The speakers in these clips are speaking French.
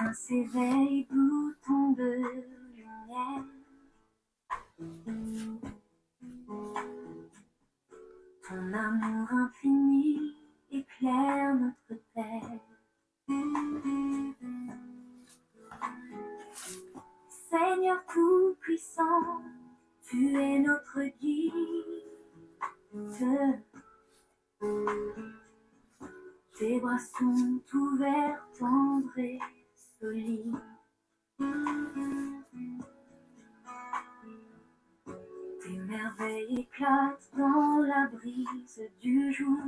matin s'éveille, bouton de lumière. Ton amour infini éclaire notre terre. Seigneur tout-puissant, tu es notre guide. Tes bras sont ouverts, tendres et solides. Tes merveilles éclatent dans la brise du jour.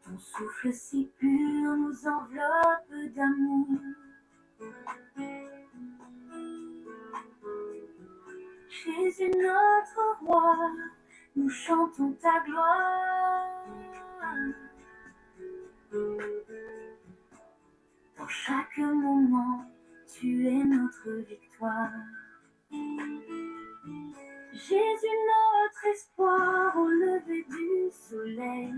Ton souffle si pur nous enveloppe d'amour. Jésus notre roi, nous chantons ta gloire. Dans chaque moment, tu es notre victoire. Jésus notre espoir au lever du soleil,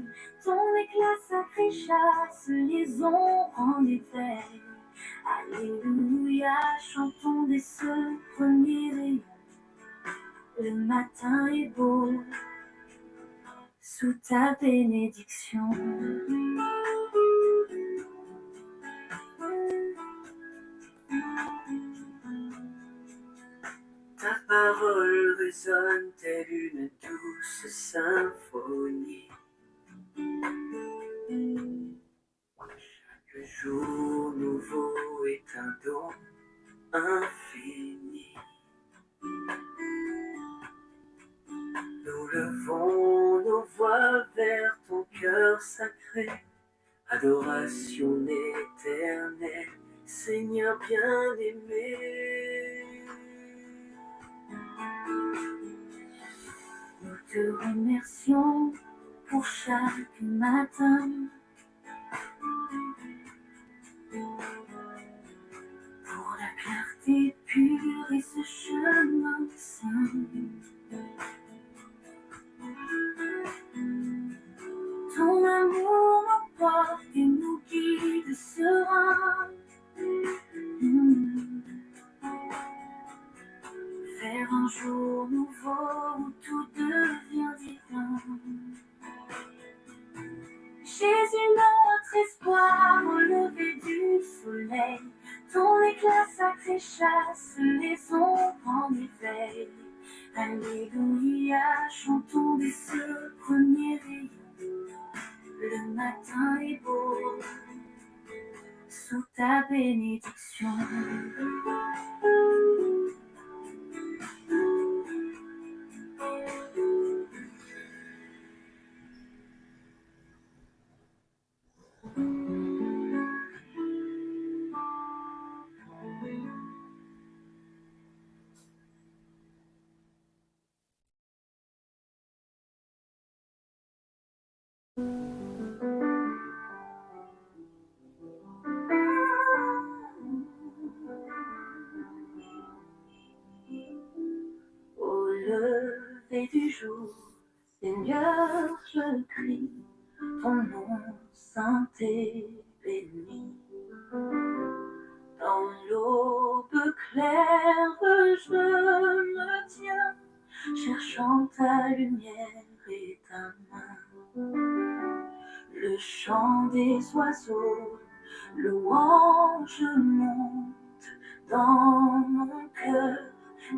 ton éclat sacré chasse les ombres en éveil. Alléluia, chantons dès ce premier rayon. Le matin est beau sous ta bénédiction. Ta parole résonne telle une douce symphonie. Chaque jour nouveau est un don infini. Nous levons nos voix vers ton cœur sacré. Adoration éternelle, Seigneur bien-aimé. Nous te remercions pour chaque matin, pour la clarté pure et ce chemin saint. Ton amour m'emporte et nous guide serein. Vers un jour nouveau où tout devient divin. Jésus notre espoir au lever du soleil, ton éclat sacré chasse les ombres en éveil. Alléluia, chantons dès ce premier rayon. Le matin est beau sous ta bénédiction. Au lever du jour, Seigneur, je crie, ton nom saint et béni. Dans l'aube claire, je me tiens, cherchant ta lumière et ta main. Le chant des oiseaux, louange monte dans mon cœur,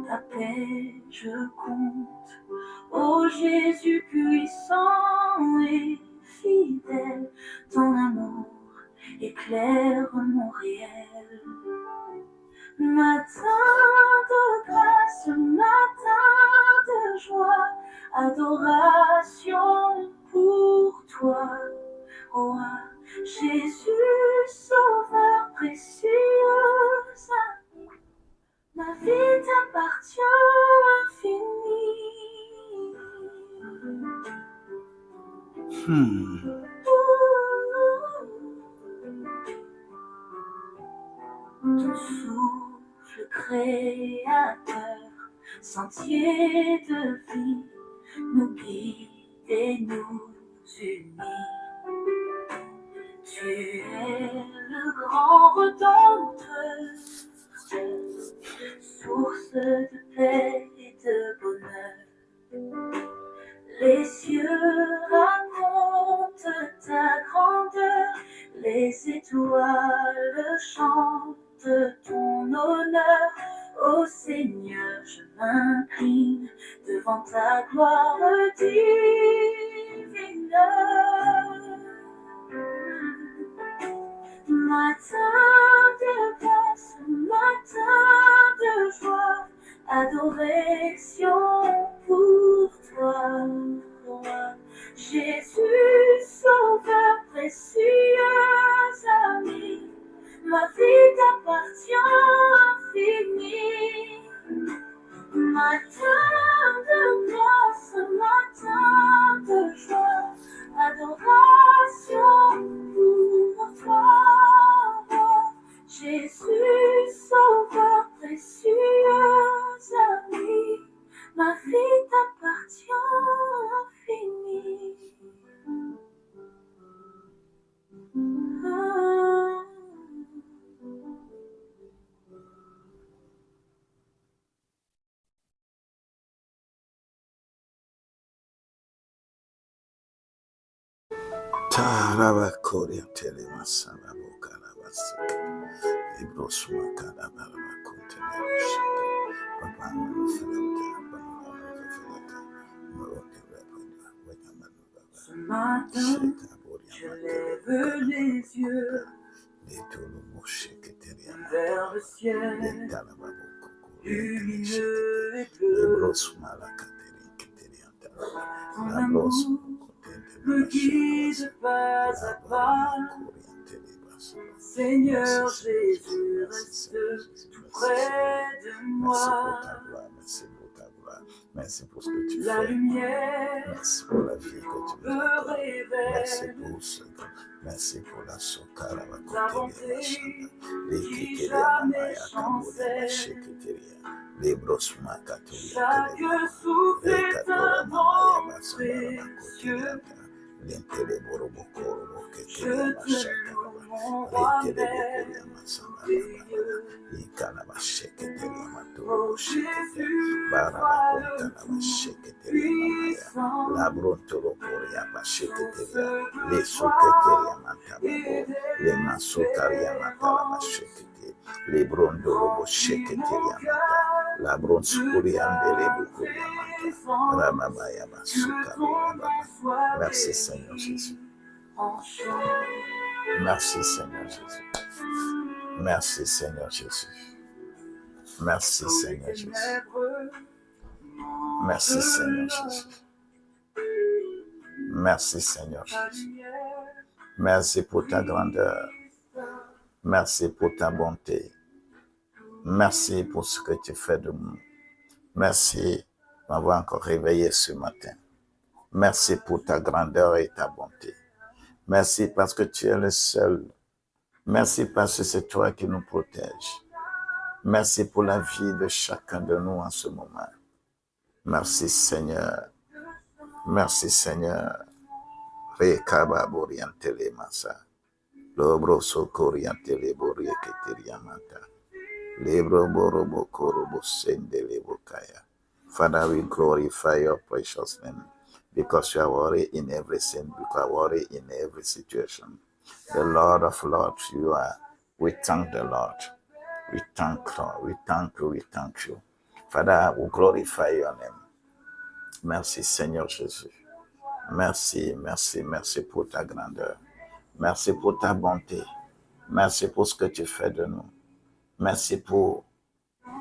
ta paix je compte. Ô Jésus puissant et fidèle, ton amour éclaire mon réel. Matin de grâce, matin de joie, adoration pour toi, roi Jésus, sauveur précieux ami. Ma vie t'appartient infinie. Ton souffle créateur, sentier de vie, nous guide et nous unit. Tu es le grand Rédempteur, source de paix et de bonheur. Les cieux racontent ta grandeur, les étoiles chantent ton honneur. Ô Seigneur, je m'incline devant ta gloire divine. Matin de grâce, matin de joie, adoration pour toi, roi. Jésus, sauveur, précieux ami, ma vie t'appartient infinie. Matin de grâce, matin de joie, adoration pour toi, roi. Jésus, sauveur, précieux ami, ma vie t'appartient infinie. Tarabakoria telemasana bokarabasi. Ibrosuma karabakonte nebushike. Papa manufelata, papa manufelata. Moroke rapenda, wanyamanu baba. Ce matin, je lève les yeux vers le ciel, lumineux et bleu. Ton amour me guide pas à pas. Seigneur Jésus, reste tout près de moi. Merci pour ce que tu La fais. lumière Merci pour la vie que tu me nous accordes. révèle Merci pour ce que. Merci pour la sokara la bonté qui jamais chancelle. Chaque souffle est un don précieux. Je te loue, mon roi merveilleux. Oh Jésus, toi le Tout-Puissant, la bronze Merci Seigneur Jésus. Merci Seigneur Jésus. Merci Seigneur Jésus. Merci Seigneur Jésus. Merci Seigneur Jésus. Merci Seigneur Jésus. Merci pour ta grandeur. Merci pour ta bonté. Merci pour ce que tu fais de nous. Merci de m'avoir encore réveillé ce matin. Merci pour ta grandeur et ta bonté. Merci parce que tu es le seul. Merci parce que c'est toi qui nous protèges. Merci pour la vie de chacun de nous en ce moment. Merci Seigneur. Merci Seigneur. Rekaba boriantele masa. Lobro sokoriantele borieketeriamata. Libro borobo korobo sendele bokaya. Father, we glorify your precious name because you are worthy in everything, you are worthy in every situation. The Lord of Lords, you are. We thank the Lord. We thank Lord. We thank you. We thank you. Father, we glorify your name. Merci Seigneur Jésus. Merci, merci, merci pour ta grandeur. Merci pour ta bonté. Merci pour ce que tu fais de nous. Merci pour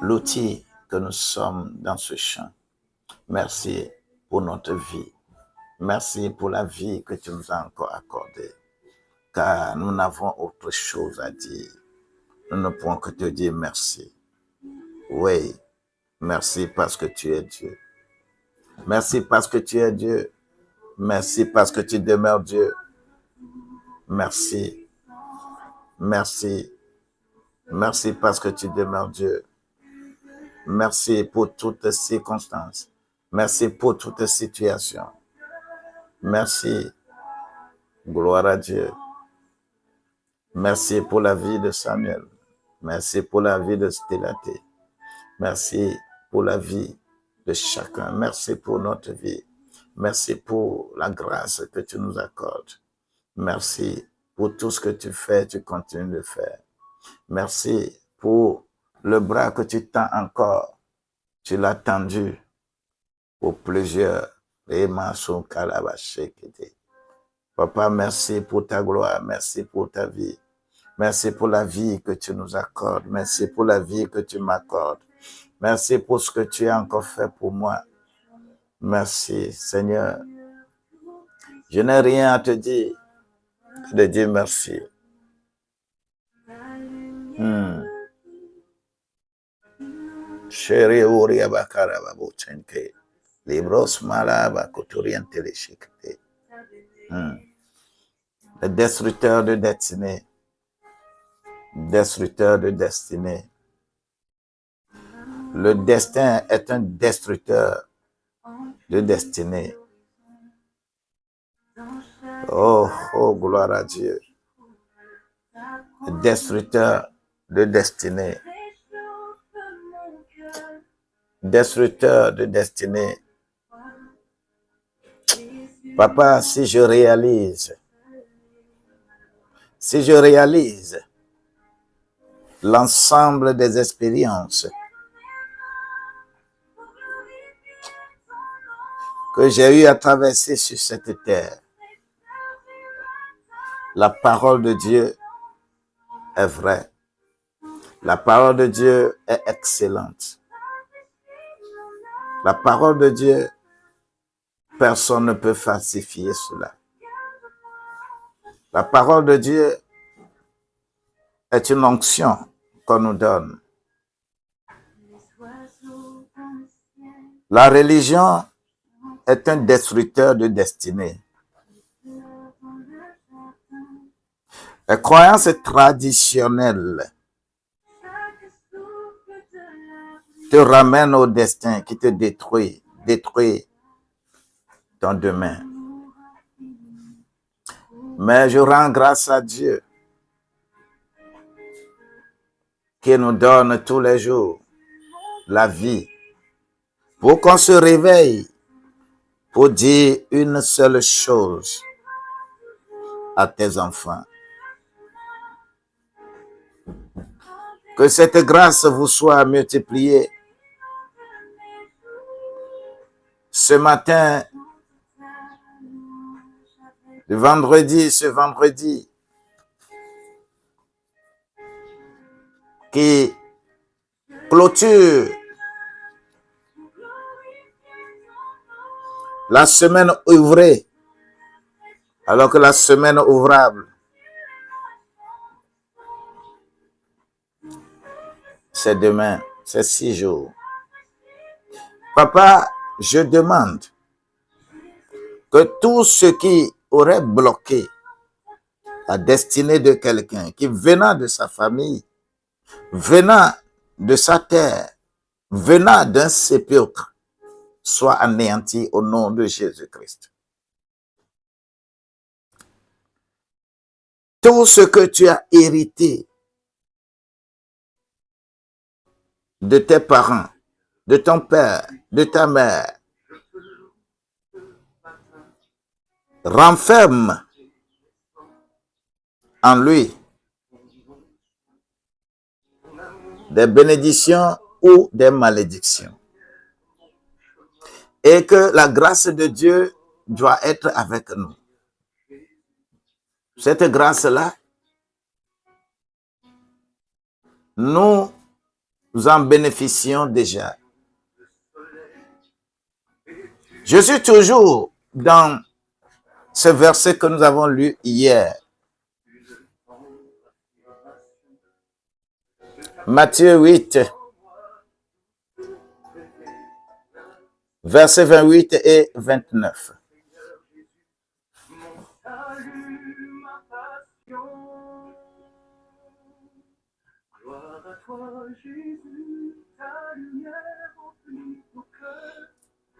l'outil que nous sommes dans ce champ. Merci pour notre vie. Merci pour la vie que tu nous as encore accordée. Car nous n'avons autre chose à dire. Nous ne pouvons que te dire merci. Oui, merci parce que tu es Dieu. Merci parce que tu es Dieu. Merci parce que tu demeures Dieu. Merci. Merci. Merci parce que tu demeures Dieu. Merci pour toutes circonstances. Merci pour toutes situations. Merci. Gloire à Dieu. Merci pour la vie de Samuel. Merci pour la vie de Stélaté. Merci pour la vie de chacun. Merci pour notre vie. Merci pour la grâce que tu nous accordes. Merci pour tout ce que tu fais, tu continues de faire. Merci pour le bras que tu tends encore. Tu l'as tendu pour plusieurs. Papa, merci pour ta gloire. Merci pour ta vie. Merci pour la vie que tu nous accordes. Merci pour la vie que tu m'accordes. Merci pour ce que tu as encore fait pour moi. Merci, Seigneur. Je n'ai rien à te dire que de dire merci. Chéri Uria Bakaraba Bochenke. Libros Malaba Koturiente Leshikte. Le destructeur de destinée. Destructeur de destinée. Le destin est un destructeur de destinée. Oh, gloire à Dieu. Le destructeur de destinée. Destructeur de destinée. Papa, si je réalise l'ensemble des expériences que j'ai eu à traverser sur cette terre, la parole de Dieu est vraie. La parole de Dieu est excellente. La parole de Dieu, personne ne peut falsifier cela. La parole de Dieu est une onction qu'on nous donne. La religion est un destructeur de destinée. Les croyances traditionnelles te ramènent au destin qui te détruit ton demain. Mais je rends grâce à Dieu qui nous donne tous les jours la vie pour qu'on se réveille pour dire une seule chose à tes enfants. Que cette grâce vous soit multipliée. Ce matin, ce vendredi, qui clôture la semaine ouvrée, alors que la semaine ouvrable, c'est demain, c'est 6 jours. Papa, je demande que tout ce qui aurait bloqué la destinée de quelqu'un, qui venant de sa famille, venant de sa terre, venant d'un sépulcre, soit anéanti au nom de Jésus-Christ. Tout ce que tu as hérité de tes parents, de ton père, de ta mère, renferme en lui des bénédictions ou des malédictions. Et que la grâce de Dieu doit être avec nous. Cette grâce-là, nous en bénéficions déjà. Je suis toujours dans ce verset que nous avons lu hier. Matthieu 8, versets 28 et 29.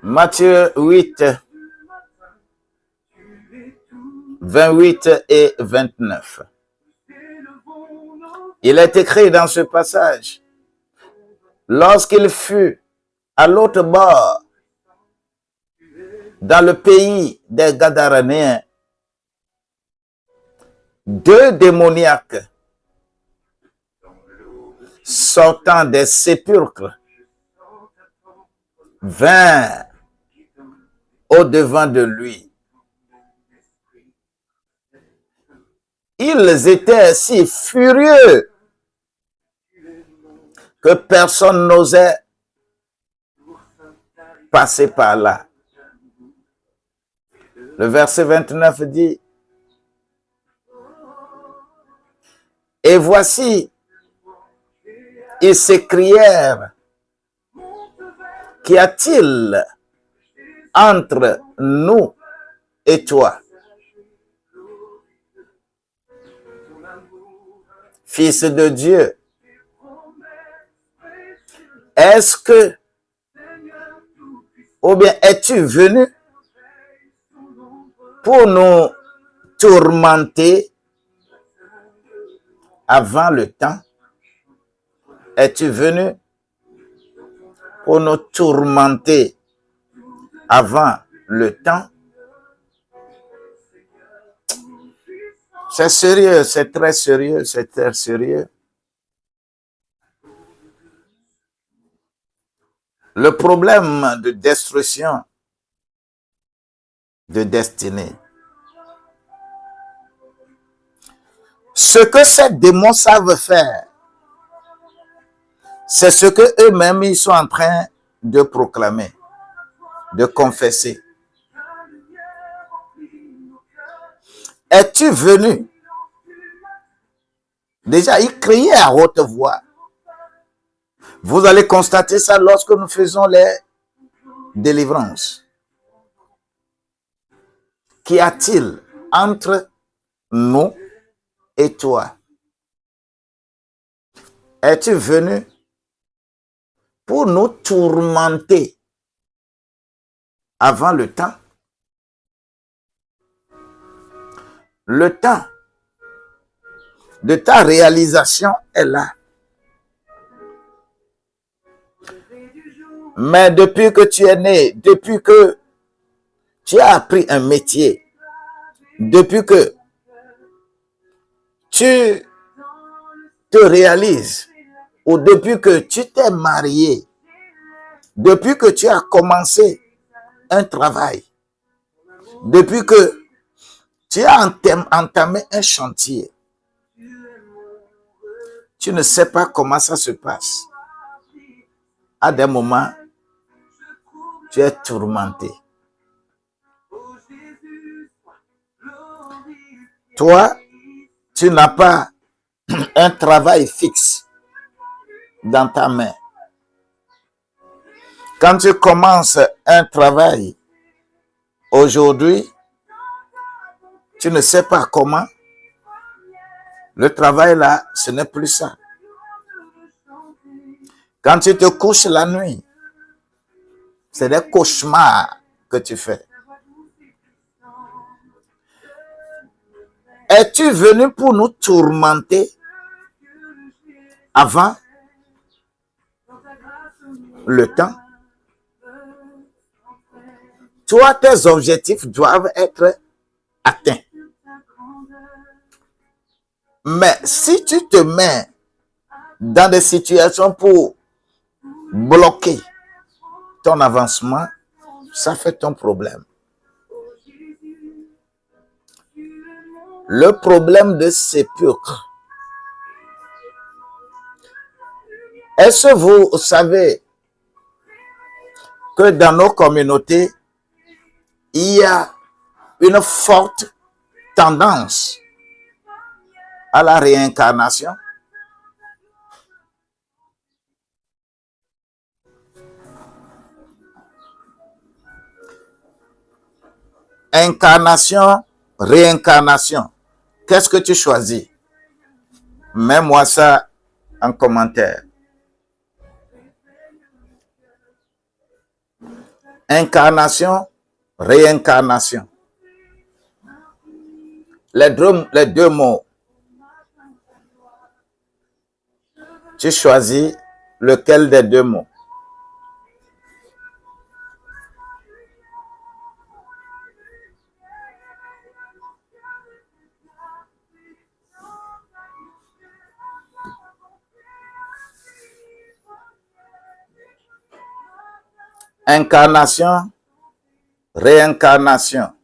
Matthieu 8, 28 et 29. Il est écrit dans ce passage, lorsqu'il fut à l'autre bord, dans le pays des Gadaréens, 2 démoniaques sortant des sépulcres vinrent au-devant de lui. Ils étaient si furieux que personne n'osait passer par là. Le verset 29 dit, « Et voici, ils s'écrièrent, qu'y a-t-il entre nous et toi, Fils de Dieu? Est-ce que, ou bien es-tu venu pour nous tourmenter avant le temps? Es-tu venu pour nous tourmenter avant le temps? C'est sérieux, c'est très sérieux, c'est très sérieux. Le problème de destruction de destinée. Ce que ces démons savent faire, c'est ce que eux-mêmes ils sont en train de proclamer, de confesser. Es-tu venu? Déjà, ils criaient à haute voix. Vous allez constater ça lorsque nous faisons les délivrances. Qu'y a-t-il entre nous et toi? Es-tu venu pour nous tourmenter avant le temps? Le temps de ta réalisation est là. Mais depuis que tu es né, depuis que tu as appris un métier, depuis que tu te réalises, ou depuis que tu t'es marié, depuis que tu as commencé un travail, depuis que tu as entamé un chantier, tu ne sais pas comment ça se passe. À des moments, tu es tourmenté. Toi, tu n'as pas un travail fixe dans ta main. Quand tu commences un travail aujourd'hui, tu ne sais pas comment. Le travail là, ce n'est plus ça. Quand tu te couches la nuit, c'est des cauchemars que tu fais. Es-tu venu pour nous tourmenter avant le temps? Toi, tes objectifs doivent être atteints. Mais si tu te mets dans des situations pour bloquer ton avancement, ça fait ton problème. Le problème de sépulcre. Est-ce que vous savez que dans nos communautés, il y a une forte tendance à la réincarnation? Incarnation, réincarnation. Qu'est-ce que tu choisis? Mets-moi ça en commentaire. Incarnation, réincarnation. Les deux mots. Tu choisis lequel des deux mots? Incarnation, réincarnation.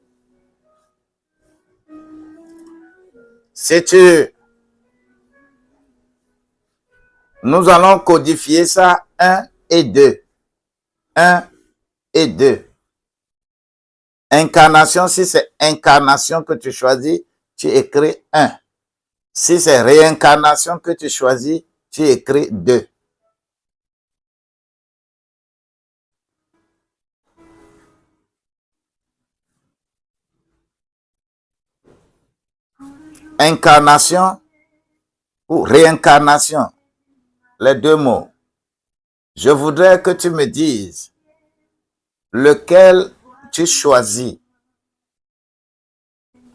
Nous allons codifier ça 1 et 2. 1 et 2. Incarnation, si c'est incarnation que tu choisis, tu écris 1. Si c'est réincarnation que tu choisis, tu écris 2. Incarnation ou réincarnation, les deux mots. Je voudrais que tu me dises lequel tu choisis.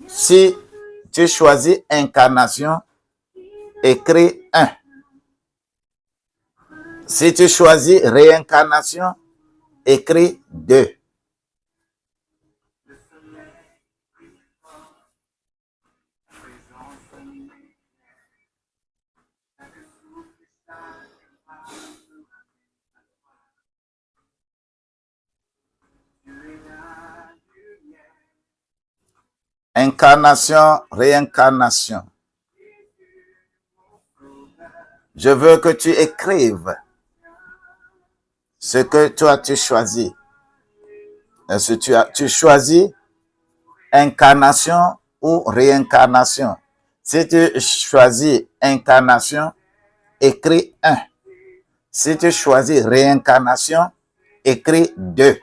Si tu choisis incarnation, écris 1. Si tu choisis réincarnation, écris 2. Incarnation, réincarnation. Je veux que tu écrives ce que toi tu choisis. Est-ce que tu choisis incarnation ou réincarnation? Si tu choisis incarnation, écris 1. Si tu choisis réincarnation, écris 2.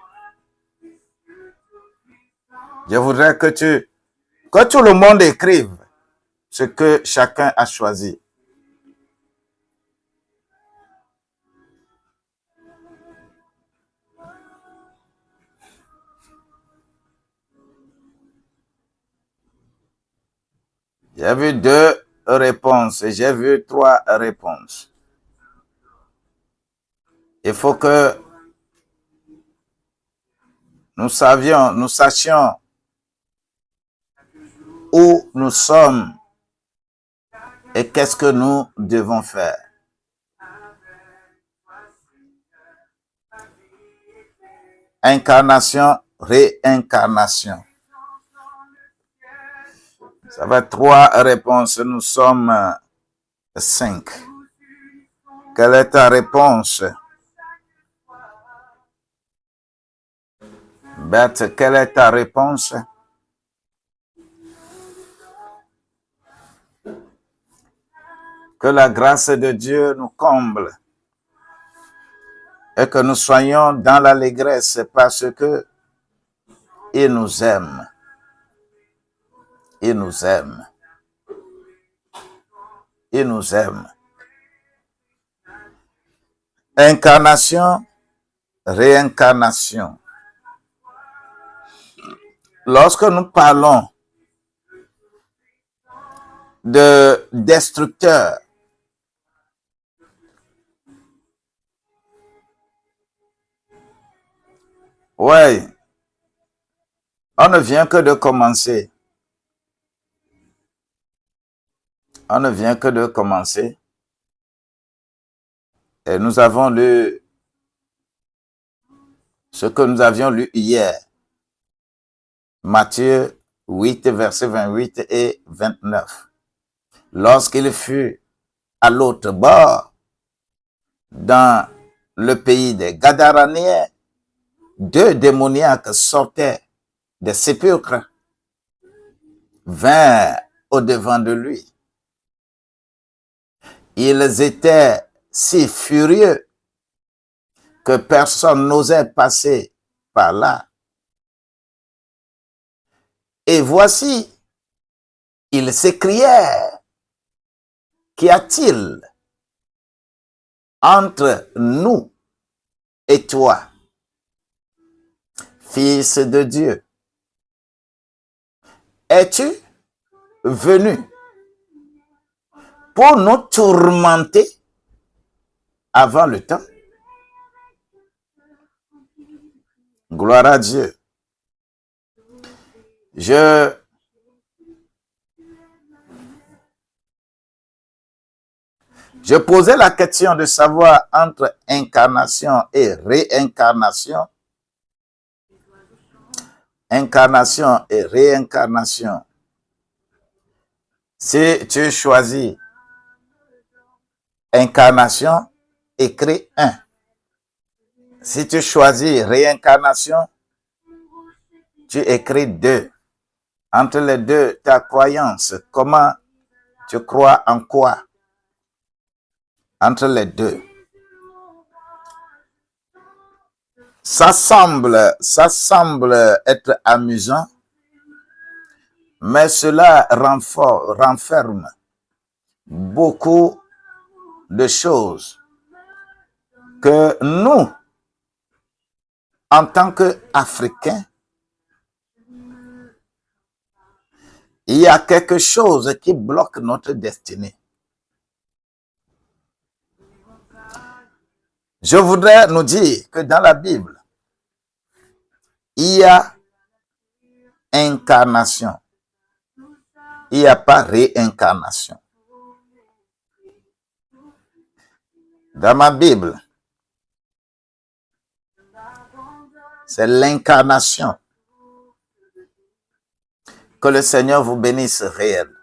Je voudrais que tout le monde écrive ce que chacun a choisi. J'ai vu 2 réponses et j'ai vu 3 réponses. Il faut que nous sachions où nous sommes et qu'est-ce que nous devons faire. Incarnation, réincarnation. Ça va être 3 réponses. Nous sommes 5. Quelle est ta réponse? Beth, quelle est ta réponse? Que la grâce de Dieu nous comble et que nous soyons dans l'allégresse parce que il nous aime. Il nous aime. Il nous aime. Incarnation, réincarnation. Lorsque nous parlons de destructeur, ouais, on ne vient que de commencer. On ne vient que de commencer. Et nous avons lu ce que nous avions lu hier. Matthieu 8, versets 28 et 29. Lorsqu'il fut à l'autre bord, dans le pays des Gadaréens, 2 démoniaques sortaient des sépulcres, vinrent au-devant de lui. Ils étaient si furieux que personne n'osait passer par là. Et voici, ils s'écrièrent, qu'y a-t-il entre nous et toi, Fils de Dieu? Es-tu venu pour nous tourmenter avant le temps. Gloire à Dieu. Je posais la question de savoir entre incarnation et réincarnation. Incarnation et réincarnation. Si tu choisis incarnation, écris 1. Si tu choisis réincarnation, tu écris 2. Entre les deux, ta croyance, comment tu crois en quoi? Entre les deux. Ça semble être amusant, mais cela renferme beaucoup de choses que nous, en tant qu'Africains, il y a quelque chose qui bloque notre destinée. Je voudrais nous dire que dans la Bible, il y a incarnation. Il n'y a pas réincarnation. Dans ma Bible, c'est l'incarnation. Que le Seigneur vous bénisse réel.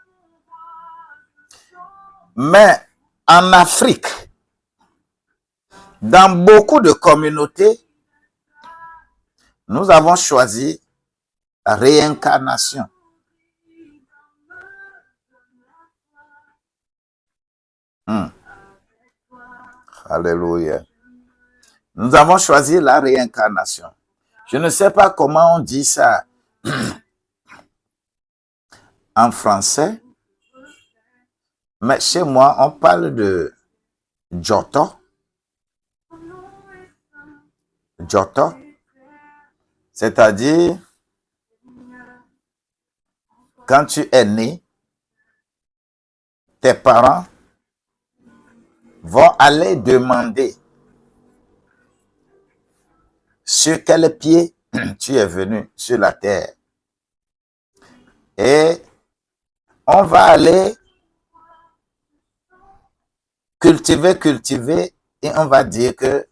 Mais en Afrique, dans beaucoup de communautés, nous avons choisi la réincarnation. Alléluia. Nous avons choisi la réincarnation. Je ne sais pas comment on dit ça en français, mais chez moi, on parle de Joto. Joto, c'est-à-dire, quand tu es né, tes parents vont aller demander sur quel pied tu es venu sur la terre. Et on va aller cultiver, et on va dire que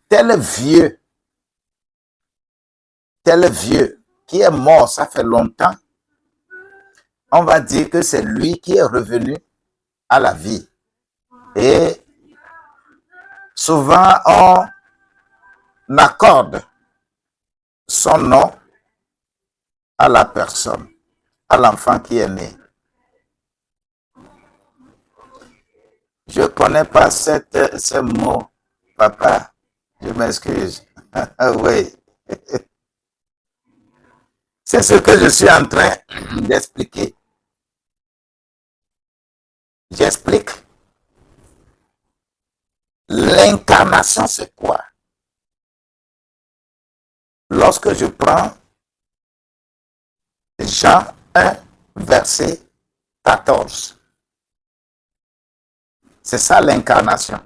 tel vieux qui est mort, ça fait longtemps, on va dire que c'est lui qui est revenu à la vie. Et souvent, on accorde son nom à la personne, à l'enfant qui est né. Je ne connais pas ce mot, papa, je m'excuse. Oui. C'est ce que je suis en train d'expliquer. J'explique. L'incarnation, c'est quoi? Lorsque je prends Jean 1, verset 14, c'est ça l'incarnation.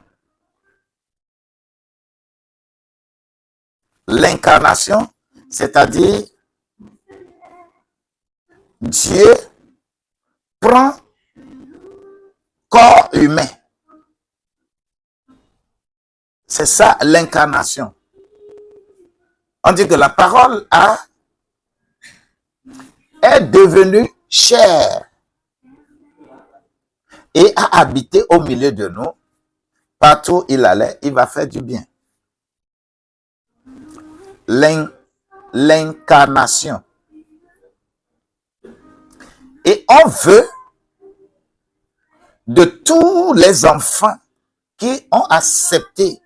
L'incarnation, c'est-à-dire Dieu prend corps humain. C'est ça l'incarnation. On dit que la parole est devenue chair et a habité au milieu de nous. Partout où il allait, il va faire du bien. L'incarnation. Et on veut de tous les enfants qui ont accepté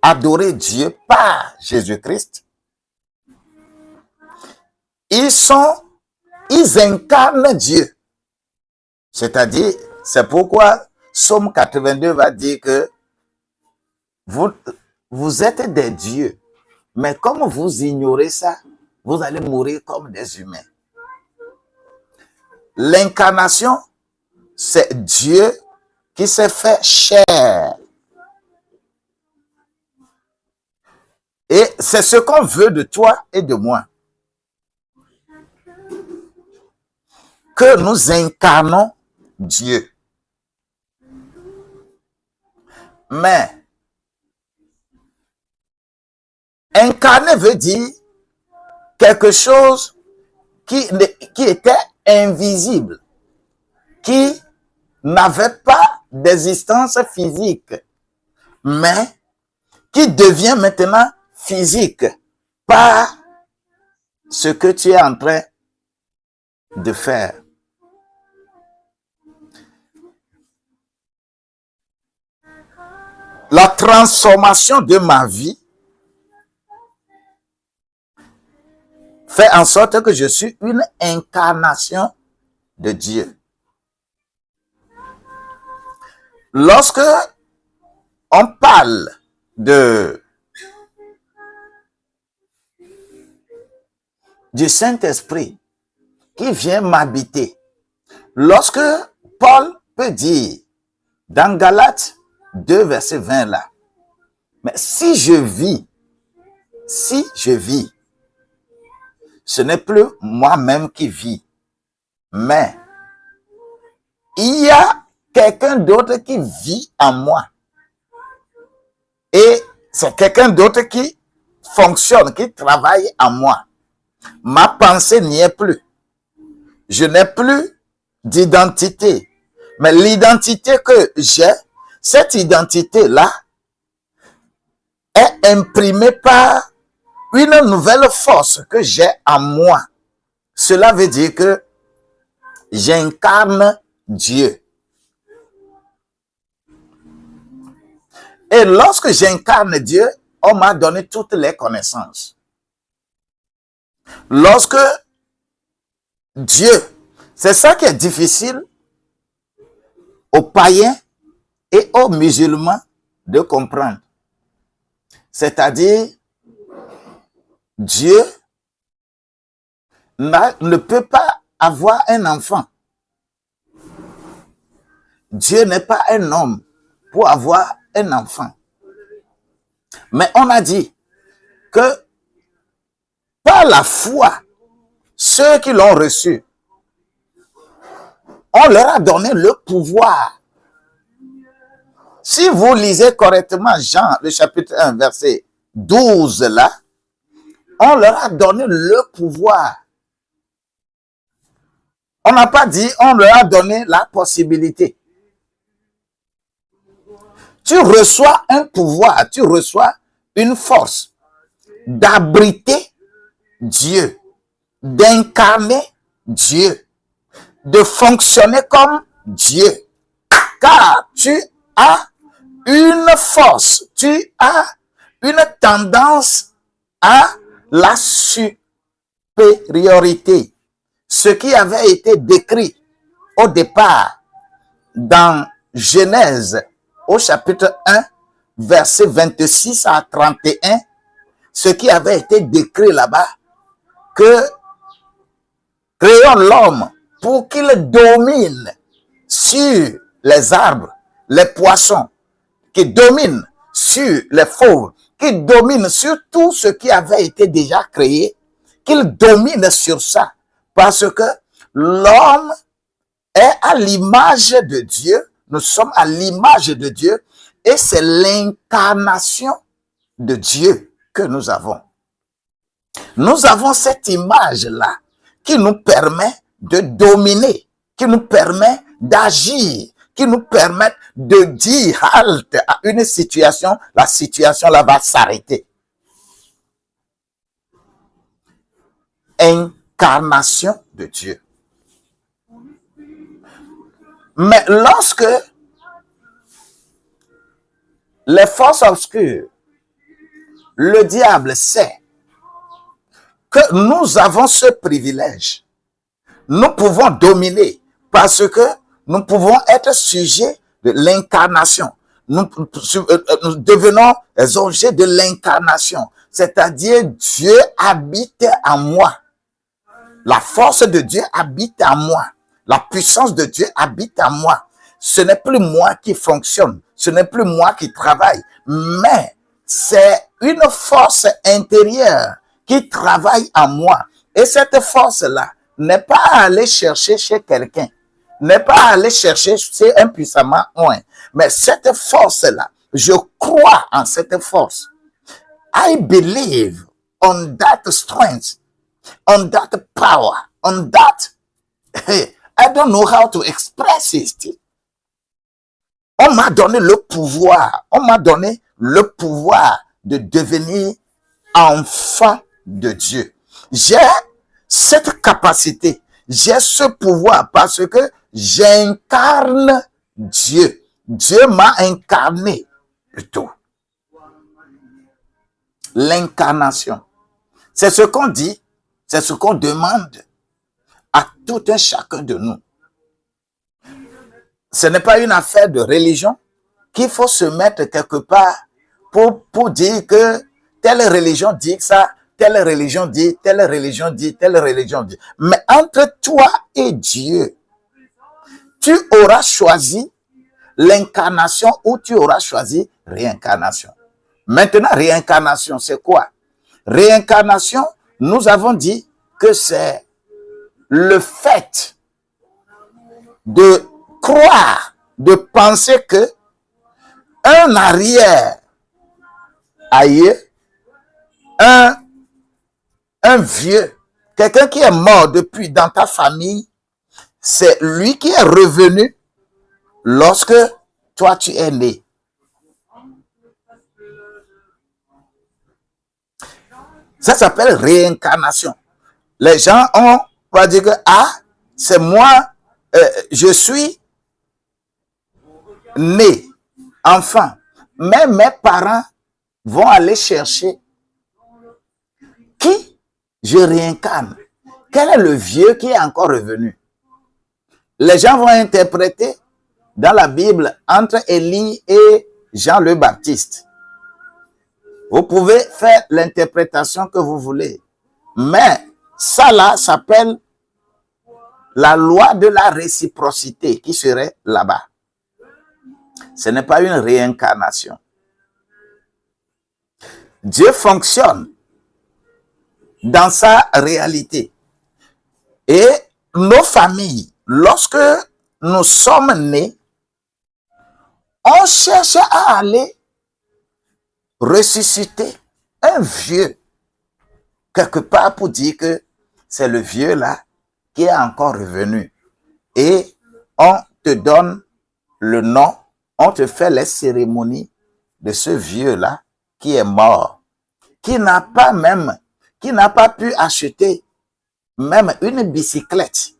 adorer Dieu par Jésus-Christ, ils incarnent Dieu. C'est-à-dire, c'est pourquoi Psaume 82 va dire que vous êtes des dieux, mais comme vous ignorez ça, vous allez mourir comme des humains. L'incarnation, c'est Dieu qui s'est fait chair. Et c'est ce qu'on veut de toi et de moi. Que nous incarnons Dieu. Mais incarner veut dire quelque chose qui était invisible, qui n'avait pas d'existence physique, mais qui devient maintenant physique par ce que tu es en train de faire. La transformation de ma vie fait en sorte que je suis une incarnation de Dieu. Lorsque on parle du Saint-Esprit qui vient m'habiter, lorsque Paul peut dire dans Galates 2, verset 20 là, mais si je vis, ce n'est plus moi-même qui vis, mais il y a quelqu'un d'autre qui vit en moi. Et c'est quelqu'un d'autre qui fonctionne, qui travaille en moi. Ma pensée n'y est plus. Je n'ai plus d'identité. Mais l'identité que j'ai, cette identité-là, est imprimée par une nouvelle force que j'ai en moi. Cela veut dire que j'incarne Dieu. Et lorsque j'incarne Dieu, on m'a donné toutes les connaissances. Lorsque Dieu, c'est ça qui est difficile aux païens et aux musulmans de comprendre. C'est-à-dire, Dieu ne peut pas avoir un enfant. Dieu n'est pas un homme pour avoir un enfant. Mais on a dit que par la foi, ceux qui l'ont reçu, on leur a donné le pouvoir. Si vous lisez correctement Jean, le chapitre 1, verset 12 là, on leur a donné le pouvoir. On n'a pas dit, on leur a donné la possibilité. Tu reçois un pouvoir, tu reçois une force d'abriter Dieu, d'incarner Dieu, de fonctionner comme Dieu. Car tu as une force, tu as une tendance à la supériorité. Ce qui avait été décrit au départ dans Genèse au chapitre 1, verset 26 à 31, ce qui avait été décrit là-bas, que créons l'homme pour qu'il domine sur les arbres, les poissons, qui domine sur les fauves, qui domine sur tout ce qui avait été déjà créé, qu'il domine sur ça, parce que l'homme est à l'image de Dieu, nous sommes à l'image de Dieu, et c'est l'incarnation de Dieu que nous avons. Nous avons cette image-là qui nous permet de dominer, qui nous permet d'agir, qui nous permet de dire halte à une situation, la situation là va s'arrêter. Incarnation de Dieu. Mais lorsque les forces obscures, le diable sait que nous avons ce privilège, nous pouvons dominer parce que nous pouvons être sujets de l'incarnation. Nous devenons les objets de l'incarnation, c'est-à-dire Dieu habite en moi. La force de Dieu habite en moi. La puissance de Dieu habite en moi. ce n'est plus moi qui fonctionne, ce n'est plus moi qui travaille, mais c'est une force intérieure qui travaille en moi. Et cette force-là n'est pas à aller chercher chez quelqu'un, n'est pas à aller chercher chez un puissamment oint, mais cette force-là, je crois en cette force. I believe on that strength, on that power, on that, I don't know how to express it. On m'a donné le pouvoir, on m'a donné le pouvoir de devenir enfant de Dieu. J'ai cette capacité, j'ai ce pouvoir parce que j'incarne Dieu. Dieu m'a incarné plutôt. L'incarnation. C'est ce qu'on dit, c'est ce qu'on demande à tout un chacun de nous. Ce n'est pas une affaire de religion qu'il faut se mettre quelque part pour dire que telle religion dit ça, telle religion dit, telle religion dit, telle religion dit. Mais entre toi et Dieu, tu auras choisi l'incarnation ou tu auras choisi réincarnation. Maintenant, réincarnation, c'est quoi? Réincarnation, nous avons dit que c'est le fait de croire, de penser que un arrière ailleurs, un vieux, quelqu'un qui est mort depuis dans ta famille, c'est lui qui est revenu lorsque toi tu es né. Ça s'appelle réincarnation. Les gens vont dire que c'est moi, je suis né, enfant, mais mes parents vont aller chercher qui je réincarne. Quel est le vieux qui est encore revenu? Les gens vont interpréter dans la Bible entre Élie et Jean le Baptiste. Vous pouvez faire l'interprétation que vous voulez, mais ça là s'appelle la loi de la réciprocité qui serait là-bas. Ce n'est pas une réincarnation. Dieu fonctionne dans sa réalité. Et nos familles, lorsque nous sommes nés, on cherche à aller ressusciter un vieux quelque part pour dire que c'est le vieux là qui est encore revenu. Et on te donne le nom, on te fait les cérémonies de ce vieux là qui est mort, qui n'a pas pu acheter même une bicyclette.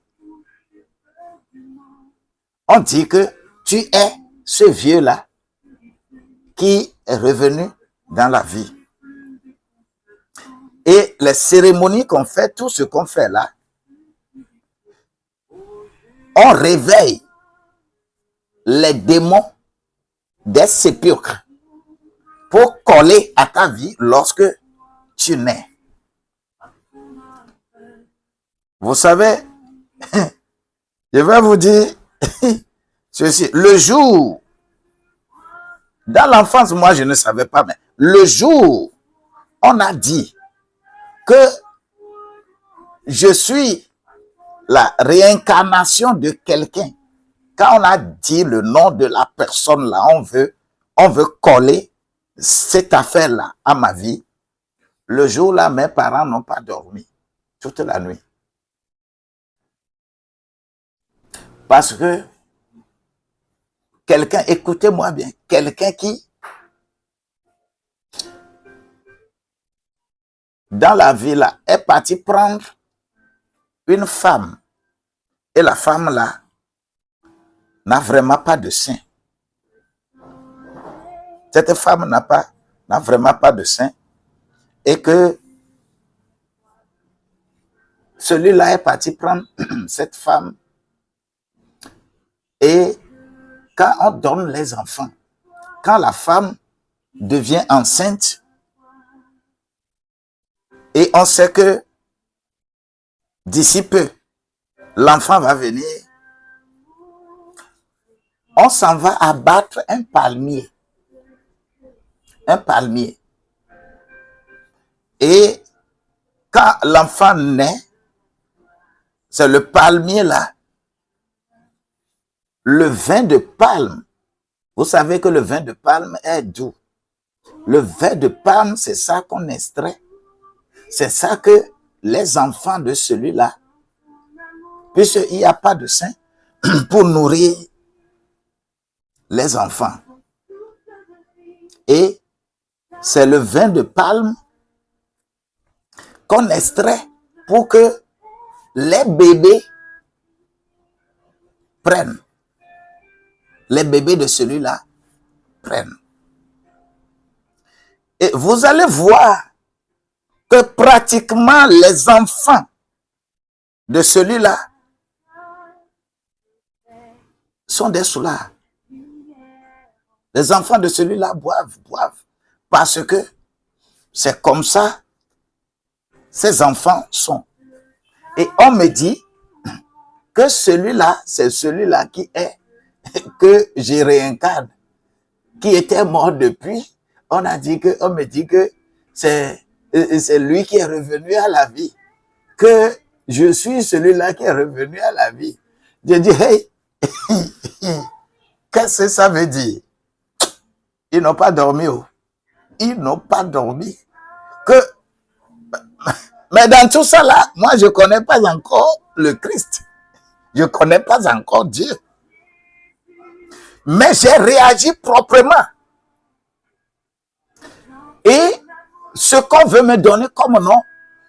On dit que tu es ce vieux là qui est revenu dans la vie. Et les cérémonies qu'on fait, tout ce qu'on fait là, on réveille les démons des sépulcres pour coller à ta vie lorsque tu nais. Vous savez, je vais vous dire ceci. Le jour, dans l'enfance, moi je ne savais pas, mais le jour, on a dit que je suis la réincarnation de quelqu'un. Quand on a dit le nom de la personne là, on veut coller cette affaire-là à ma vie. Le jour-là, mes parents n'ont pas dormi toute la nuit. Parce que quelqu'un, écoutez-moi bien, quelqu'un qui, dans la vie là, est parti prendre une femme. Et la femme là n'a vraiment pas de sein. Cette femme n'a vraiment pas de sein. Et que celui-là est parti prendre cette femme. Et quand on donne les enfants, quand la femme devient enceinte, et on sait que d'ici peu, l'enfant va venir, on s'en va abattre un palmier. Un palmier. Et quand l'enfant naît, c'est le palmier là. Le vin de palme. Vous savez que le vin de palme est doux. Le vin de palme, c'est ça qu'on extrait. C'est ça que les enfants de celui-là, puisqu'il n'y a pas de sein, pour nourrir les enfants. Et c'est le vin de palme qu'on extrait pour que les bébés prennent. Les bébés de celui-là prennent. Et vous allez voir que pratiquement les enfants de celui-là sont des soulards. Les enfants de celui-là boivent. Parce que c'est comme ça ces enfants sont. Et on me dit que celui-là, c'est celui-là qui est, que je réincarne, qui était mort depuis. On me dit que c'est lui qui est revenu à la vie. Que je suis celui-là qui est revenu à la vie. Je dis, hey, qu'est-ce que ça veut dire? Ils n'ont pas dormi. Ils n'ont pas dormi. Mais dans tout ça là, moi je ne connais pas encore le Christ. Je ne connais pas encore Dieu. Mais j'ai réagi proprement. Et ce qu'on veut me donner comme nom,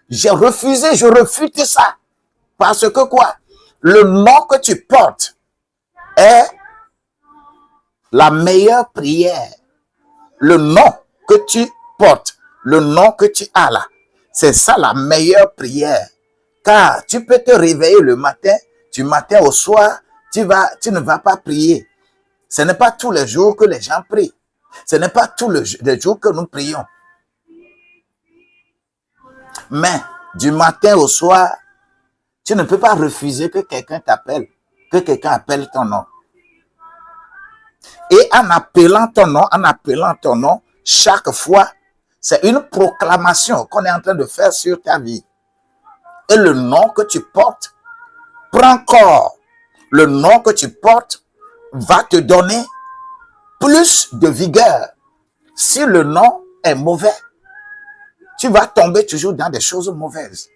j'ai refusé, je refuse ça. Parce que quoi? Le nom que tu portes est la meilleure prière. Le nom que tu portes, le nom que tu as là, c'est ça la meilleure prière. Car tu peux te réveiller le matin, du matin au soir, tu ne vas pas prier. Ce n'est pas tous les jours que les gens prient. Ce n'est pas tous les jours que nous prions. Mais du matin au soir, tu ne peux pas refuser que quelqu'un t'appelle, que quelqu'un appelle ton nom. Et en appelant ton nom, chaque fois, c'est une proclamation qu'on est en train de faire sur ta vie. Et le nom que tu portes prend corps. Le nom que tu portes va te donner plus de vigueur. Si le nom est mauvais, tu vas tomber toujours dans des choses mauvaises.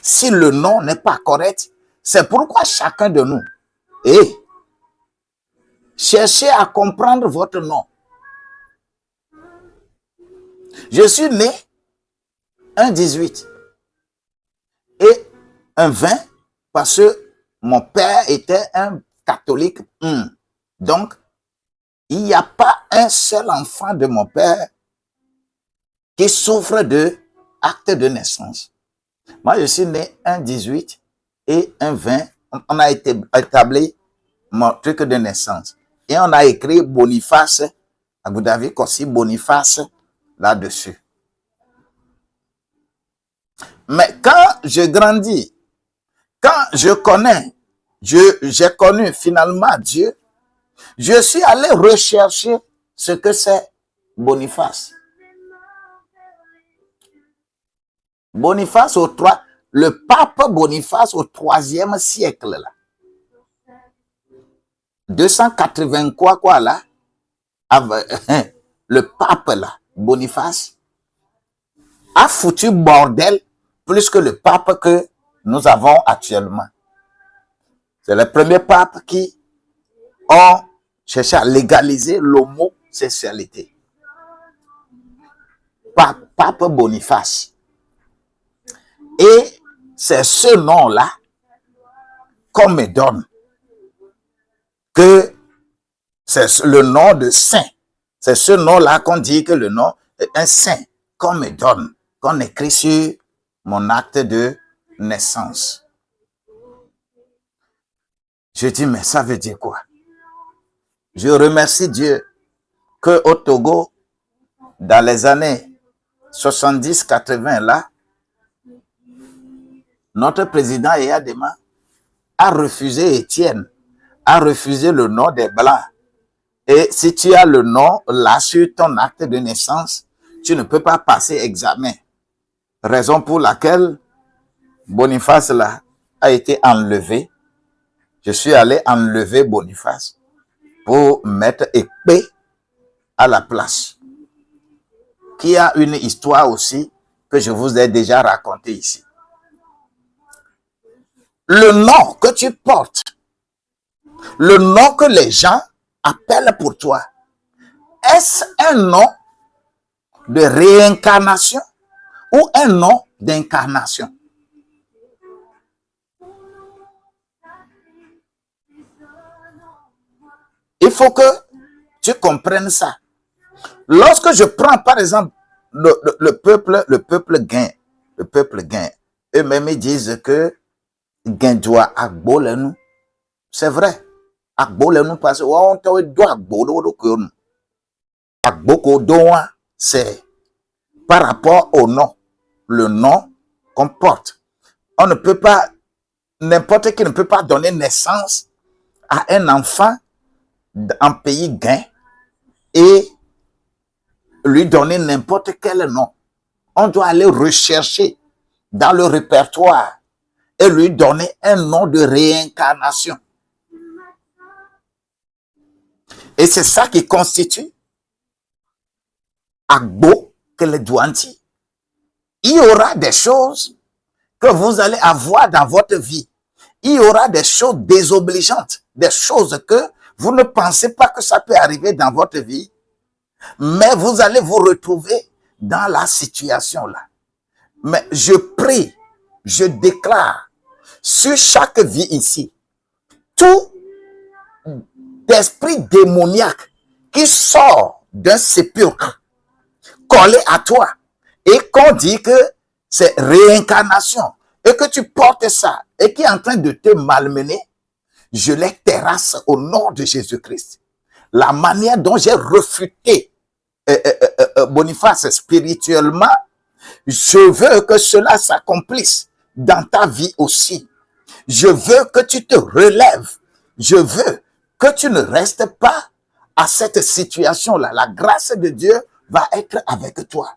Si le nom n'est pas correct, c'est pourquoi chacun de nous, cherchez à comprendre votre nom. Je suis né un 18 et un 20 parce que mon père était un catholique. Donc, il n'y a pas un seul enfant de mon père qui souffre de acte de naissance. Moi, je suis né un 18 et un 20. On a établi mon truc de naissance. Et on a écrit Boniface, vous avez aussi Boniface là-dessus. Mais quand je grandis, quand j'ai connu finalement Dieu, je suis allé rechercher ce que c'est Boniface. Boniface le pape Boniface au 3e siècle là. 280 quoi là, le pape là, Boniface, a foutu bordel plus que le pape que nous avons actuellement. C'est le premier pape qui ont cherché à légaliser l'homosexualité. Pape Boniface. Et c'est ce nom-là qu'on me donne. Que c'est le nom de saint. C'est ce nom-là qu'on dit que le nom est un saint qu'on me donne, qu'on écrit sur mon acte de naissance. Je dis, mais ça veut dire quoi? Je remercie Dieu qu'au Togo, dans les années 70-80 là, notre président Eyadema a refusé Étienne, a refusé le nom des Blancs. Et si tu as le nom là sur ton acte de naissance, tu ne peux pas passer examen. Raison pour laquelle Boniface là a été enlevé. Je suis allé enlever Boniface pour mettre Ekpe à la place, qui a une histoire aussi que je vous ai déjà racontée ici. Le nom que tu portes, le nom que les gens appellent pour toi, est-ce un nom de réincarnation ou un nom d'incarnation? Il faut que tu comprennes ça. Lorsque je prends par exemple le peuple gain, eux-mêmes ils disent que gain doit agboler nous. C'est vrai. Agboler nous parce que on doit agboler nous. Agboko doa, c'est par rapport au nom, le nom qu'on porte. On ne peut pas, n'importe qui ne peut pas donner naissance à un enfant en pays gain et lui donner n'importe quel nom. On doit aller rechercher dans le répertoire et lui donner un nom de réincarnation. Et c'est ça qui constitue Agbo que le douanti. Il y aura des choses que vous allez avoir dans votre vie. Il y aura des choses désobligeantes, des choses que vous ne pensez pas que ça peut arriver dans votre vie, mais vous allez vous retrouver dans la situation là. Mais je prie, je déclare sur chaque vie ici, tout esprit démoniaque qui sort d'un sépulcre collé à toi et qu'on dit que c'est réincarnation et que tu portes ça et qui est en train de te malmener, je les terrasse au nom de Jésus-Christ. La manière dont j'ai refuté Boniface spirituellement, je veux que cela s'accomplisse dans ta vie aussi. Je veux que tu te relèves. Je veux que tu ne restes pas à cette situation-là. La grâce de Dieu va être avec toi.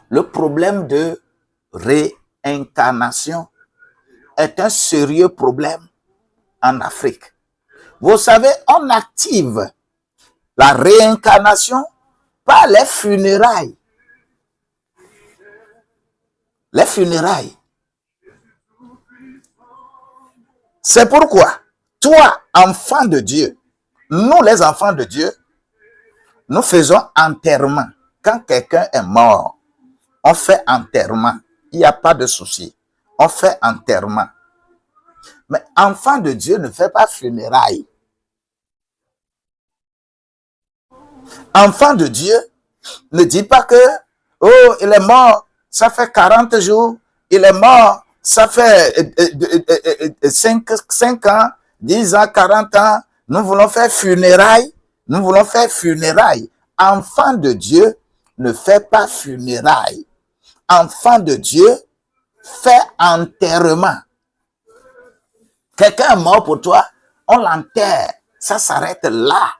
Le problème de réincarnation est un sérieux problème en Afrique. Vous savez, on active la réincarnation par les funérailles. Les funérailles. C'est pourquoi, toi, enfant de Dieu, nous les enfants de Dieu, nous faisons enterrement. Quand quelqu'un est mort, on fait enterrement. Il n'y a pas de souci. On fait enterrement. Mais enfant de Dieu ne fait pas funérailles. Enfant de Dieu ne dit pas que, oh, il est mort, ça fait 40 jours, il est mort, ça fait 5 ans, 10 ans, 40 ans, nous voulons faire funérailles, nous voulons faire funérailles. Enfant de Dieu ne fait pas funérailles. Enfant de Dieu fait enterrement. Quelqu'un est mort pour toi, on l'enterre, ça s'arrête là.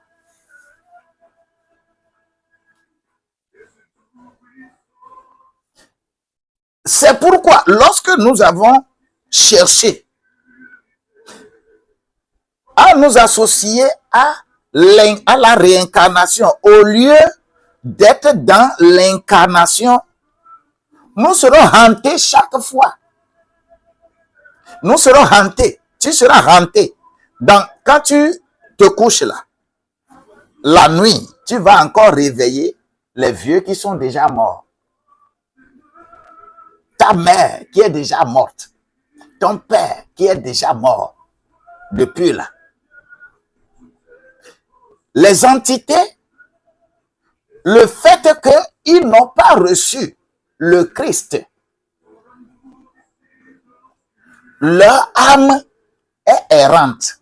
C'est pourquoi, lorsque nous avons cherché à nous associer à la réincarnation, au lieu d'être dans l'incarnation, nous serons hantés chaque fois. Nous serons hantés. Tu seras hanté. Quand tu te couches là, la nuit, tu vas encore réveiller les vieux qui sont déjà morts. Ta mère qui est déjà morte, ton père qui est déjà mort depuis là. Les entités, le fait qu'ils n'ont pas reçu le Christ, leur âme est errante.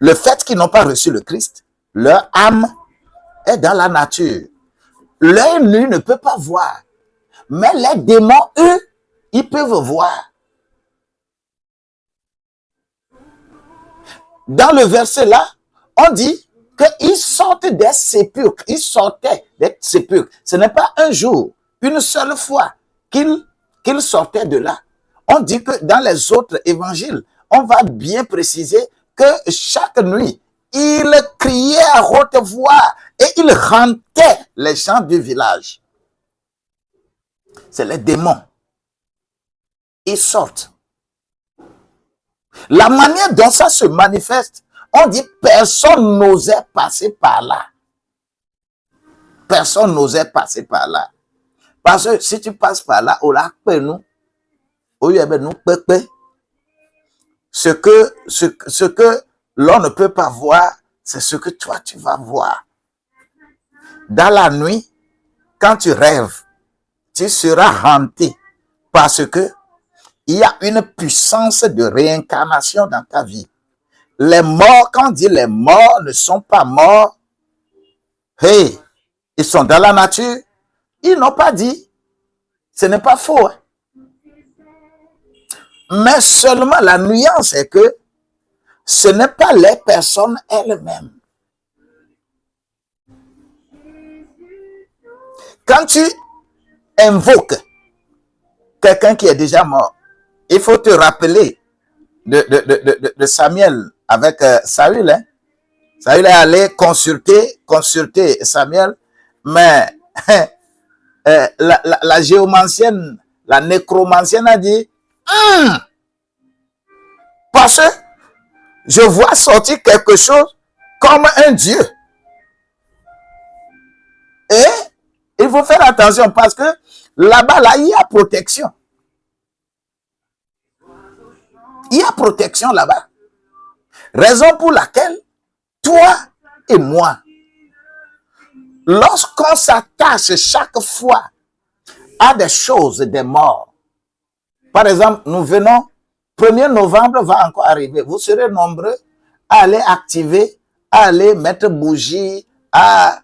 Le fait qu'ils n'ont pas reçu le Christ, leur âme est dans la nature. L'œil nu ne peut pas voir. Mais les démons, eux, ils peuvent voir. dans le verset là, on dit qu'ils sortent des sépulcres. Ils sortaient des sépulcres. Ce n'est pas un jour, une seule fois qu'ils sortaient de là. On dit que dans les autres évangiles, on va bien préciser que chaque nuit, il criait à haute voix et il hantait les gens du village. C'est les démons. Ils sortent. La manière dont ça se manifeste, on dit personne n'osait passer par là. Personne n'osait passer par là. Parce que si tu passes par là, ce que l'on ne peut pas voir, c'est ce que toi tu vas voir. Dans la nuit, quand tu rêves, tu seras hanté parce que il y a une puissance de réincarnation dans ta vie. Les morts, quand on dit les morts ne sont pas morts, hey, ils sont dans la nature, ils n'ont pas dit. Ce n'est pas faux. Hein? Mais seulement la nuance est que ce n'est pas les personnes elles-mêmes. Quand tu invoques quelqu'un qui est déjà mort, il faut te rappeler de Samuel avec Saül. Hein? Saül est allé consulter Samuel, mais la géomancienne, la nécromancienne a dit parce que je vois sortir quelque chose comme un dieu. Et il faut faire attention parce que là-bas, là, il y a protection. Il y a protection là-bas. Raison pour laquelle, toi et moi, lorsqu'on s'attache chaque fois à des choses, des morts, par exemple, nous venons, 1er novembre va encore arriver. Vous serez nombreux à aller activer, à aller mettre bougie, à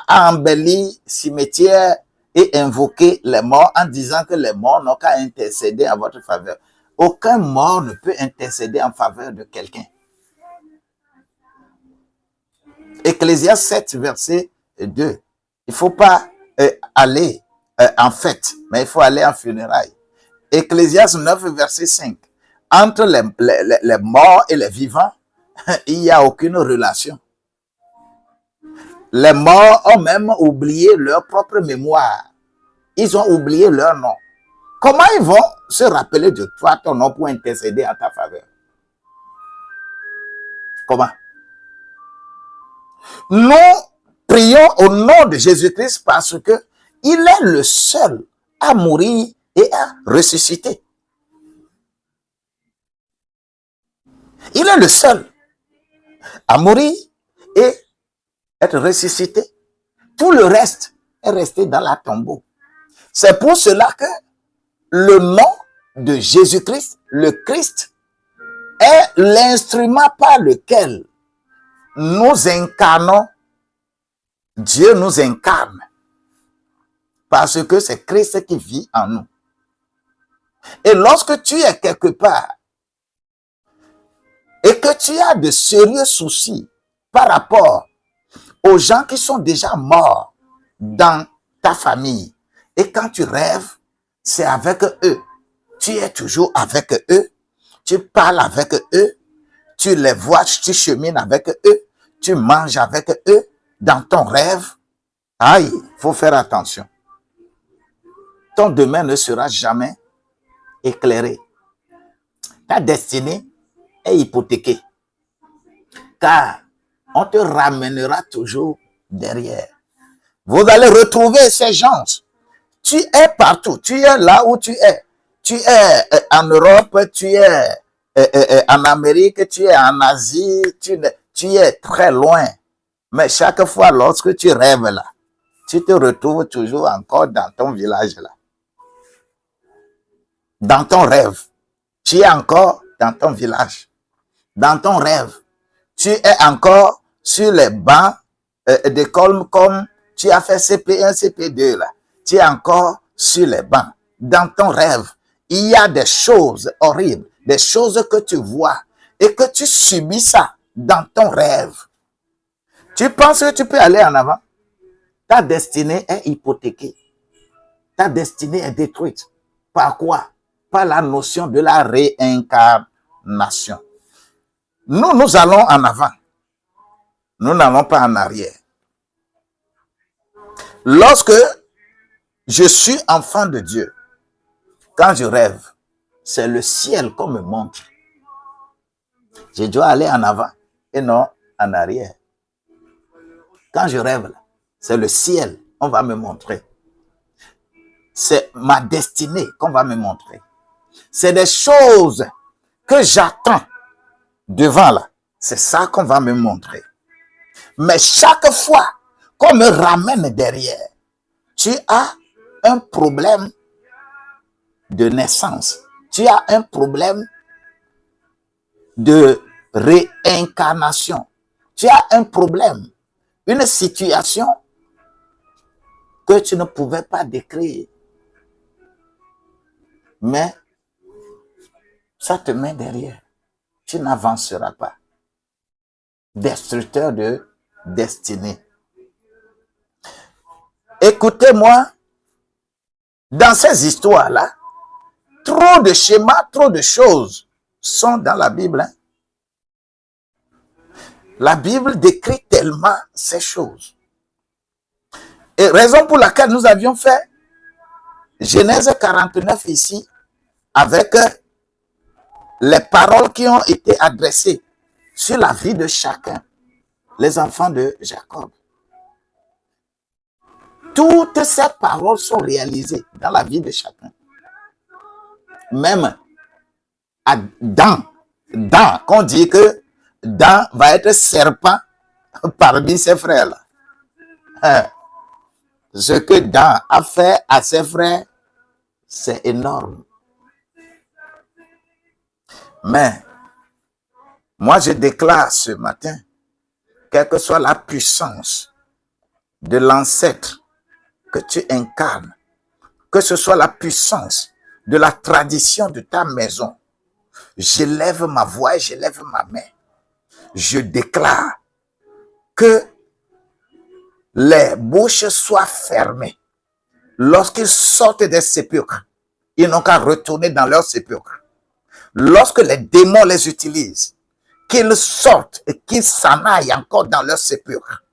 embellir cimetière et invoquer les morts en disant que les morts n'ont qu'à intercéder en votre faveur. Aucun mort ne peut intercéder en faveur de quelqu'un. Ecclésiaste 7, verset 2. Il ne faut pas aller en fête, mais il faut aller en funérailles. Ecclésiaste 9, verset 5. Entre les morts et les vivants, il n'y a aucune relation. Les morts ont même oublié leur propre mémoire. Ils ont oublié leur nom. Comment ils vont se rappeler de toi, ton nom, pour intercéder en ta faveur? Comment? Nous prions au nom de Jésus-Christ parce que il est le seul à mourir et à ressusciter. Il est le seul à mourir et être ressuscité. Tout le reste est resté dans la tombeau. C'est pour cela que le nom de Jésus-Christ, le Christ, est l'instrument par lequel nous incarnons. Dieu nous incarne. Parce que c'est Christ qui vit en nous. Et lorsque tu es quelque part et que tu as de sérieux soucis par rapport aux gens qui sont déjà morts dans ta famille, et quand tu rêves, c'est avec eux. Tu es toujours avec eux. Tu parles avec eux. Tu les vois, tu chemines avec eux. Tu manges avec eux. Dans ton rêve, aïe, il faut faire attention. Ton demain ne sera jamais éclairé. Ta destinée est hypothéquée. Car on te ramènera toujours derrière. Vous allez retrouver ces gens. Tu es partout. Tu es là où tu es. Tu es en Europe, tu es en Amérique, tu es en Asie, tu es très loin. Mais chaque fois, lorsque tu rêves là, tu te retrouves toujours encore dans ton village là. Dans ton rêve, tu es encore dans ton village. Dans ton rêve, tu es encore sur les bancs d'école comme tu as fait CP1, CP2 là. Tu es encore sur les bancs. Dans ton rêve, il y a des choses horribles, des choses que tu vois. et que tu subis ça dans ton rêve, tu penses que tu peux aller en avant? Ta destinée est hypothéquée. Ta destinée est détruite. Par quoi? Par la notion de la réincarnation. Nous allons en avant. Nous n'allons pas en arrière. Lorsque je suis enfant de Dieu, quand je rêve, c'est le ciel qu'on me montre. Je dois aller en avant et non en arrière. Quand je rêve, c'est le ciel qu'on va me montrer. C'est ma destinée qu'on va me montrer. C'est des choses que j'attends devant là. C'est ça qu'on va me montrer. Mais chaque fois qu'on me ramène derrière, tu as un problème de naissance. Tu as un problème de réincarnation. Tu as un problème, une situation que tu ne pouvais pas décrire. Mais ça te met derrière. Tu n'avanceras pas. Destructeur de destinée. Écoutez-moi, dans ces histoires-là, trop de schémas, trop de choses sont dans la Bible. Hein? La Bible décrit tellement ces choses. Et raison pour laquelle nous avions fait Genèse 49 ici, avec les paroles qui ont été adressées sur la vie de chacun, les enfants de Jacob. Toutes ces paroles sont réalisées dans la vie de chacun. Même à Dan, qu'on dit que Dan va être serpent parmi ses frères. Ce que Dan a fait à ses frères, c'est énorme. Mais, moi je déclare ce matin, quelle que soit la puissance de l'ancêtre que tu incarnes, que ce soit la puissance de la tradition de ta maison, j'élève ma voix et j'élève ma main. Je déclare que les bouches soient fermées. Lorsqu'ils sortent des sépulcres, ils n'ont qu'à retourner dans leur sépulcre. Lorsque les démons les utilisent, qu'ils sortent et qu'ils s'en aillent encore dans leur sépulcre.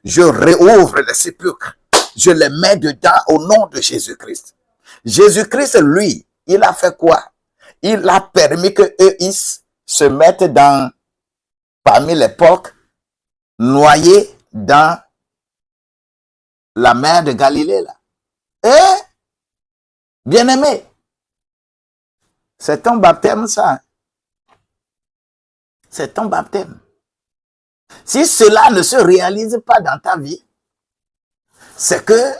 Je réouvre les sépulcres. Je les mets dedans au nom de Jésus-Christ. Jésus-Christ, lui, il a fait quoi? Il a permis que eux ils se mettent parmi les porcs, noyés dans la mer de Galilée. Là. Et, bien-aimé, c'est ton baptême, ça. C'est ton baptême. Si cela ne se réalise pas dans ta vie, c'est que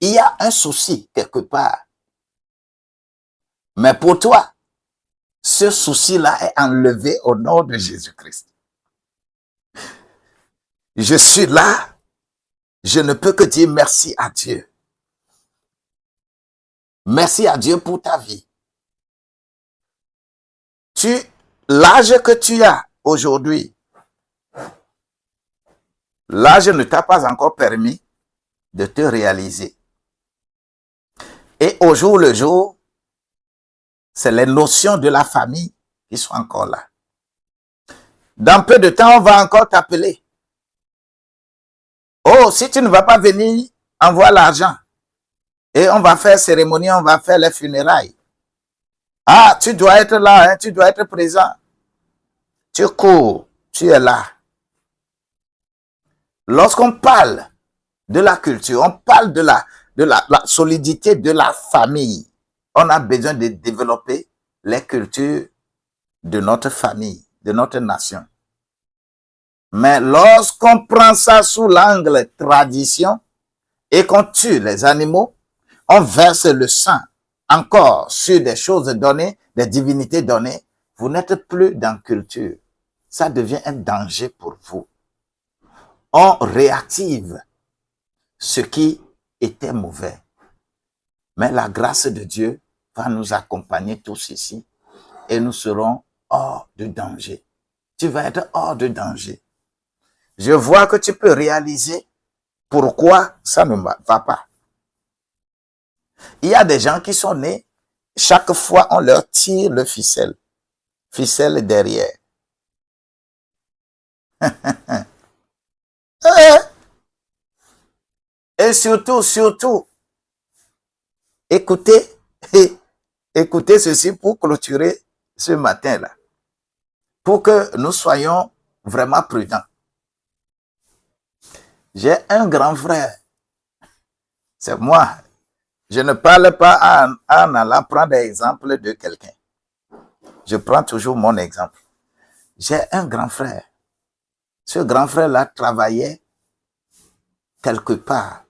il y a un souci quelque part. Mais pour toi, ce souci-là est enlevé au nom de Jésus-Christ. Je suis là, je ne peux que dire merci à Dieu. Merci à Dieu pour ta vie. L'âge que tu as aujourd'hui, l'âge ne t'a pas encore permis de te réaliser. Et au jour le jour, c'est les notions de la famille qui sont encore là. Dans peu de temps, on va encore t'appeler. Oh, si tu ne vas pas venir, envoie l'argent. Et on va faire cérémonie, on va faire les funérailles. Ah, tu dois être là, hein, tu dois être présent. Tu cours, tu es là. Lorsqu'on parle de la culture, on parle de la solidité de la famille. On a besoin de développer les cultures de notre famille, de notre nation. Mais lorsqu'on prend ça sous l'angle tradition et qu'on tue les animaux, on verse le sang encore sur des choses données, des divinités données, vous n'êtes plus dans culture. Ça devient un danger pour vous. On réactive ce qui était mauvais. Mais la grâce de Dieu va nous accompagner tous ici et nous serons hors de danger. Tu vas être hors de danger. Je vois que tu peux réaliser pourquoi ça ne va pas. Il y a des gens qui sont nés, chaque fois on leur tire le ficelle derrière. Et surtout, écoutez ceci pour clôturer ce matin-là, pour que nous soyons vraiment prudents. J'ai un grand frère, c'est moi. Je ne parle pas en allant prendre l'exemple de quelqu'un. Je prends toujours mon exemple. J'ai un grand frère. Ce grand frère-là travaillait quelque part.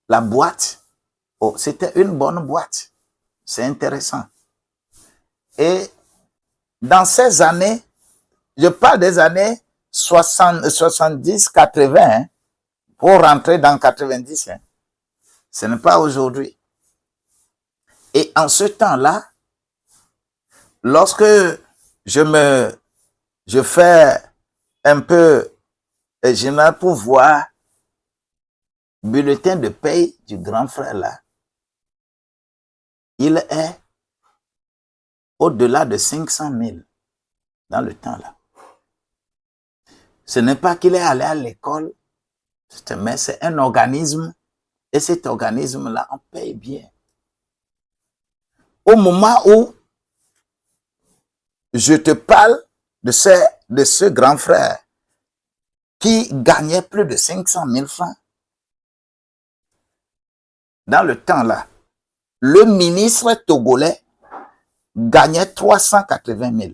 La boîte, c'était une bonne boîte. C'est intéressant. Et dans ces années, je parle des années 70, 80, hein, pour rentrer dans 90. Hein. Ce n'est pas aujourd'hui. Et en ce temps-là, lorsque je fais un peu général pour voir bulletin de paye du grand frère là, il est au-delà de 500 000 dans le temps là. Ce n'est pas qu'il est allé à l'école, mais c'est un organisme, et cet organisme-là, on paye bien. Au moment où je te parle de ce grand frère qui gagnait plus de 500 000 francs, dans le temps là, le ministre togolais gagnait 380 000.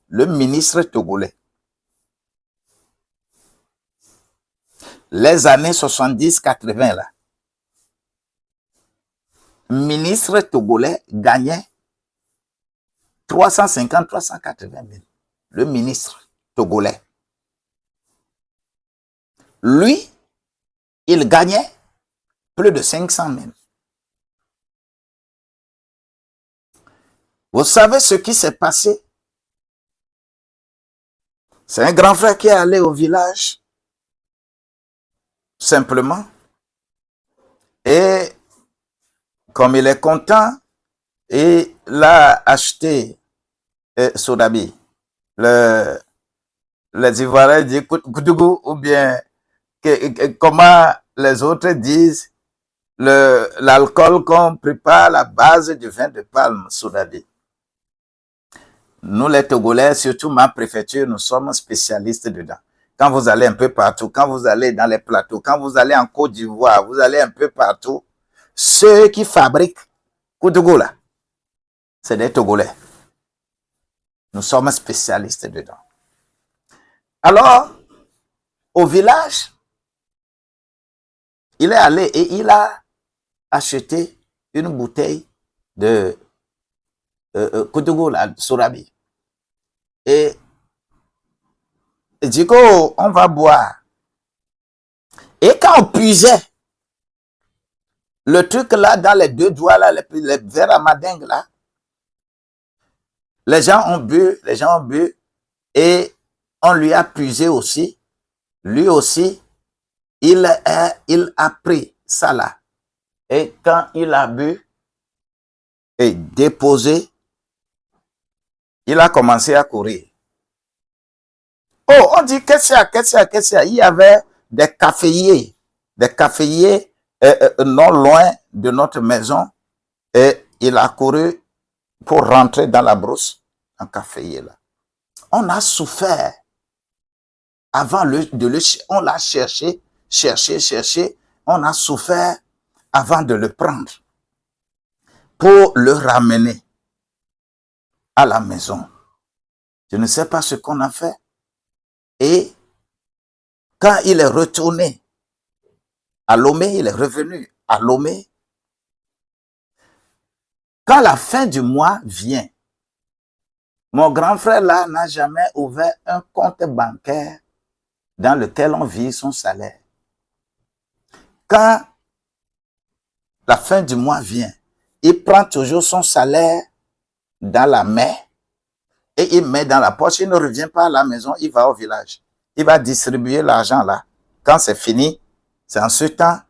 Le ministre togolais. Les années 70-80 là, ministre togolais gagnait 350-380 000. Le ministre togolais. Lui, il gagnait plus de 500 000. Vous savez ce qui s'est passé? C'est un grand frère qui est allé au village, simplement, et comme il est content, il a acheté Sodabi. Les Ivoiriens disent Koutougou, ou bien comment les autres disent l'alcool qu'on prépare à la base du vin de palme, Sodabi. Nous, les Togolais, surtout ma préfecture, nous sommes spécialistes dedans. Quand vous allez un peu partout, quand vous allez dans les plateaux, quand vous allez en Côte d'Ivoire, vous allez un peu partout, ceux qui fabriquent Koutougou là, c'est des Togolais. Nous sommes spécialistes dedans. Alors, au village, il est allé et il a acheté une bouteille de Koutougou là, Sorabi. Et il dit qu'on va boire. Et quand on puisait le truc là dans les deux doigts là, les verres à madingue là, les gens ont bu, et on lui a puisé aussi. Lui aussi, il a pris ça là. Et quand il a bu et déposé, il a commencé à courir. Oh, on dit qu'est-ce qu'il y a? Il y avait des caféiers non loin de notre maison, et il a couru pour rentrer dans la brousse, en caféier là. On a souffert avant on l'a cherché, on a souffert avant de le prendre pour le ramener à la maison. Je ne sais pas ce qu'on a fait. Et quand il est retourné à Lomé, il est revenu à Lomé. Quand la fin du mois vient, mon grand frère là n'a jamais ouvert un compte bancaire dans lequel on vit son salaire. Quand la fin du mois vient, il prend toujours son salaire dans la main et il met dans la poche, il ne revient pas à la maison, il va au village. Il va distribuer l'argent là. Quand c'est fini, c'est en ce temps,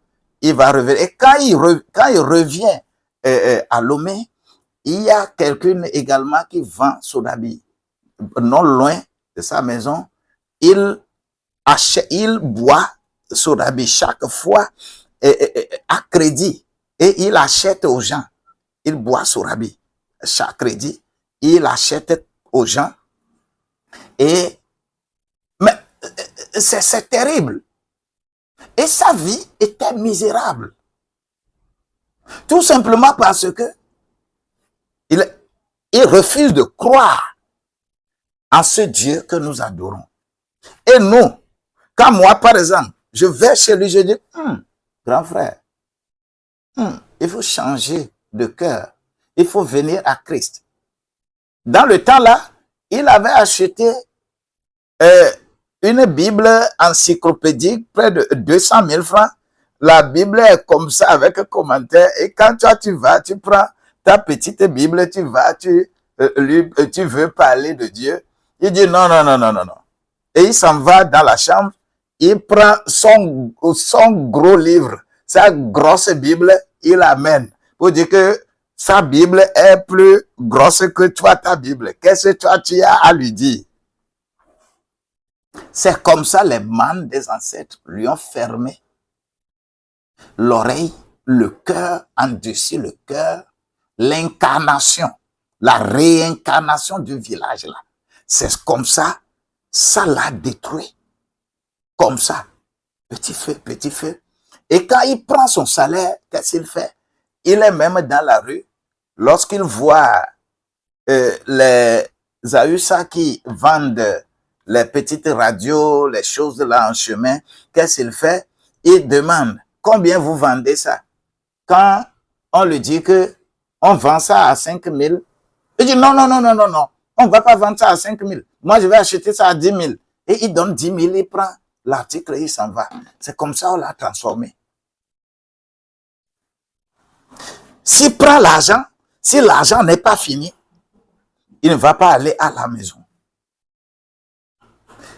il va revenir. Et quand il revient à Lomé, il y a quelqu'un également qui vend Sodabi. Non loin de sa maison, il boit Sodabi chaque fois à crédit. Et il achète aux gens. Il boit Sodabi chaque crédit. Il achète aux gens. Mais c'est terrible. Et sa vie était misérable. Tout simplement parce que il refuse de croire en ce Dieu que nous adorons. Et nous, quand moi, par exemple, je vais chez lui, je dis, grand frère, il faut changer de cœur. Il faut venir à Christ. Dans le temps là, il avait acheté une Bible encyclopédique, près de 200 000 francs. La Bible est comme ça, avec un commentaire. Et quand toi, tu vas, tu prends ta petite Bible, tu vas, tu veux parler de Dieu. Il dit non. Et il s'en va dans la chambre. Il prend son gros livre, sa grosse Bible, il l'amène. Pour dire que sa Bible est plus grosse que toi, ta Bible. Qu'est-ce que toi, tu as à lui dire? C'est comme ça les mânes des ancêtres lui ont fermé l'oreille, le cœur, endurci le cœur, l'incarnation, la réincarnation du village là. C'est comme ça, ça l'a détruit. Comme ça, petit feu, petit feu. Et quand il prend son salaire, qu'est-ce qu'il fait? Il est même dans la rue, lorsqu'il voit les Ahussa qui vendent les petites radios, les choses là en chemin, qu'est-ce qu'il fait? Il demande, combien vous vendez ça? Quand on lui dit que on vend ça à 5 000, il dit non, on ne va pas vendre ça à 5 000. Moi, je vais acheter ça à 10 000. Et il donne 10 000, il prend l'article et il s'en va. C'est comme ça qu'on l'a transformé. S'il prend l'argent, si l'argent n'est pas fini, il ne va pas aller à la maison.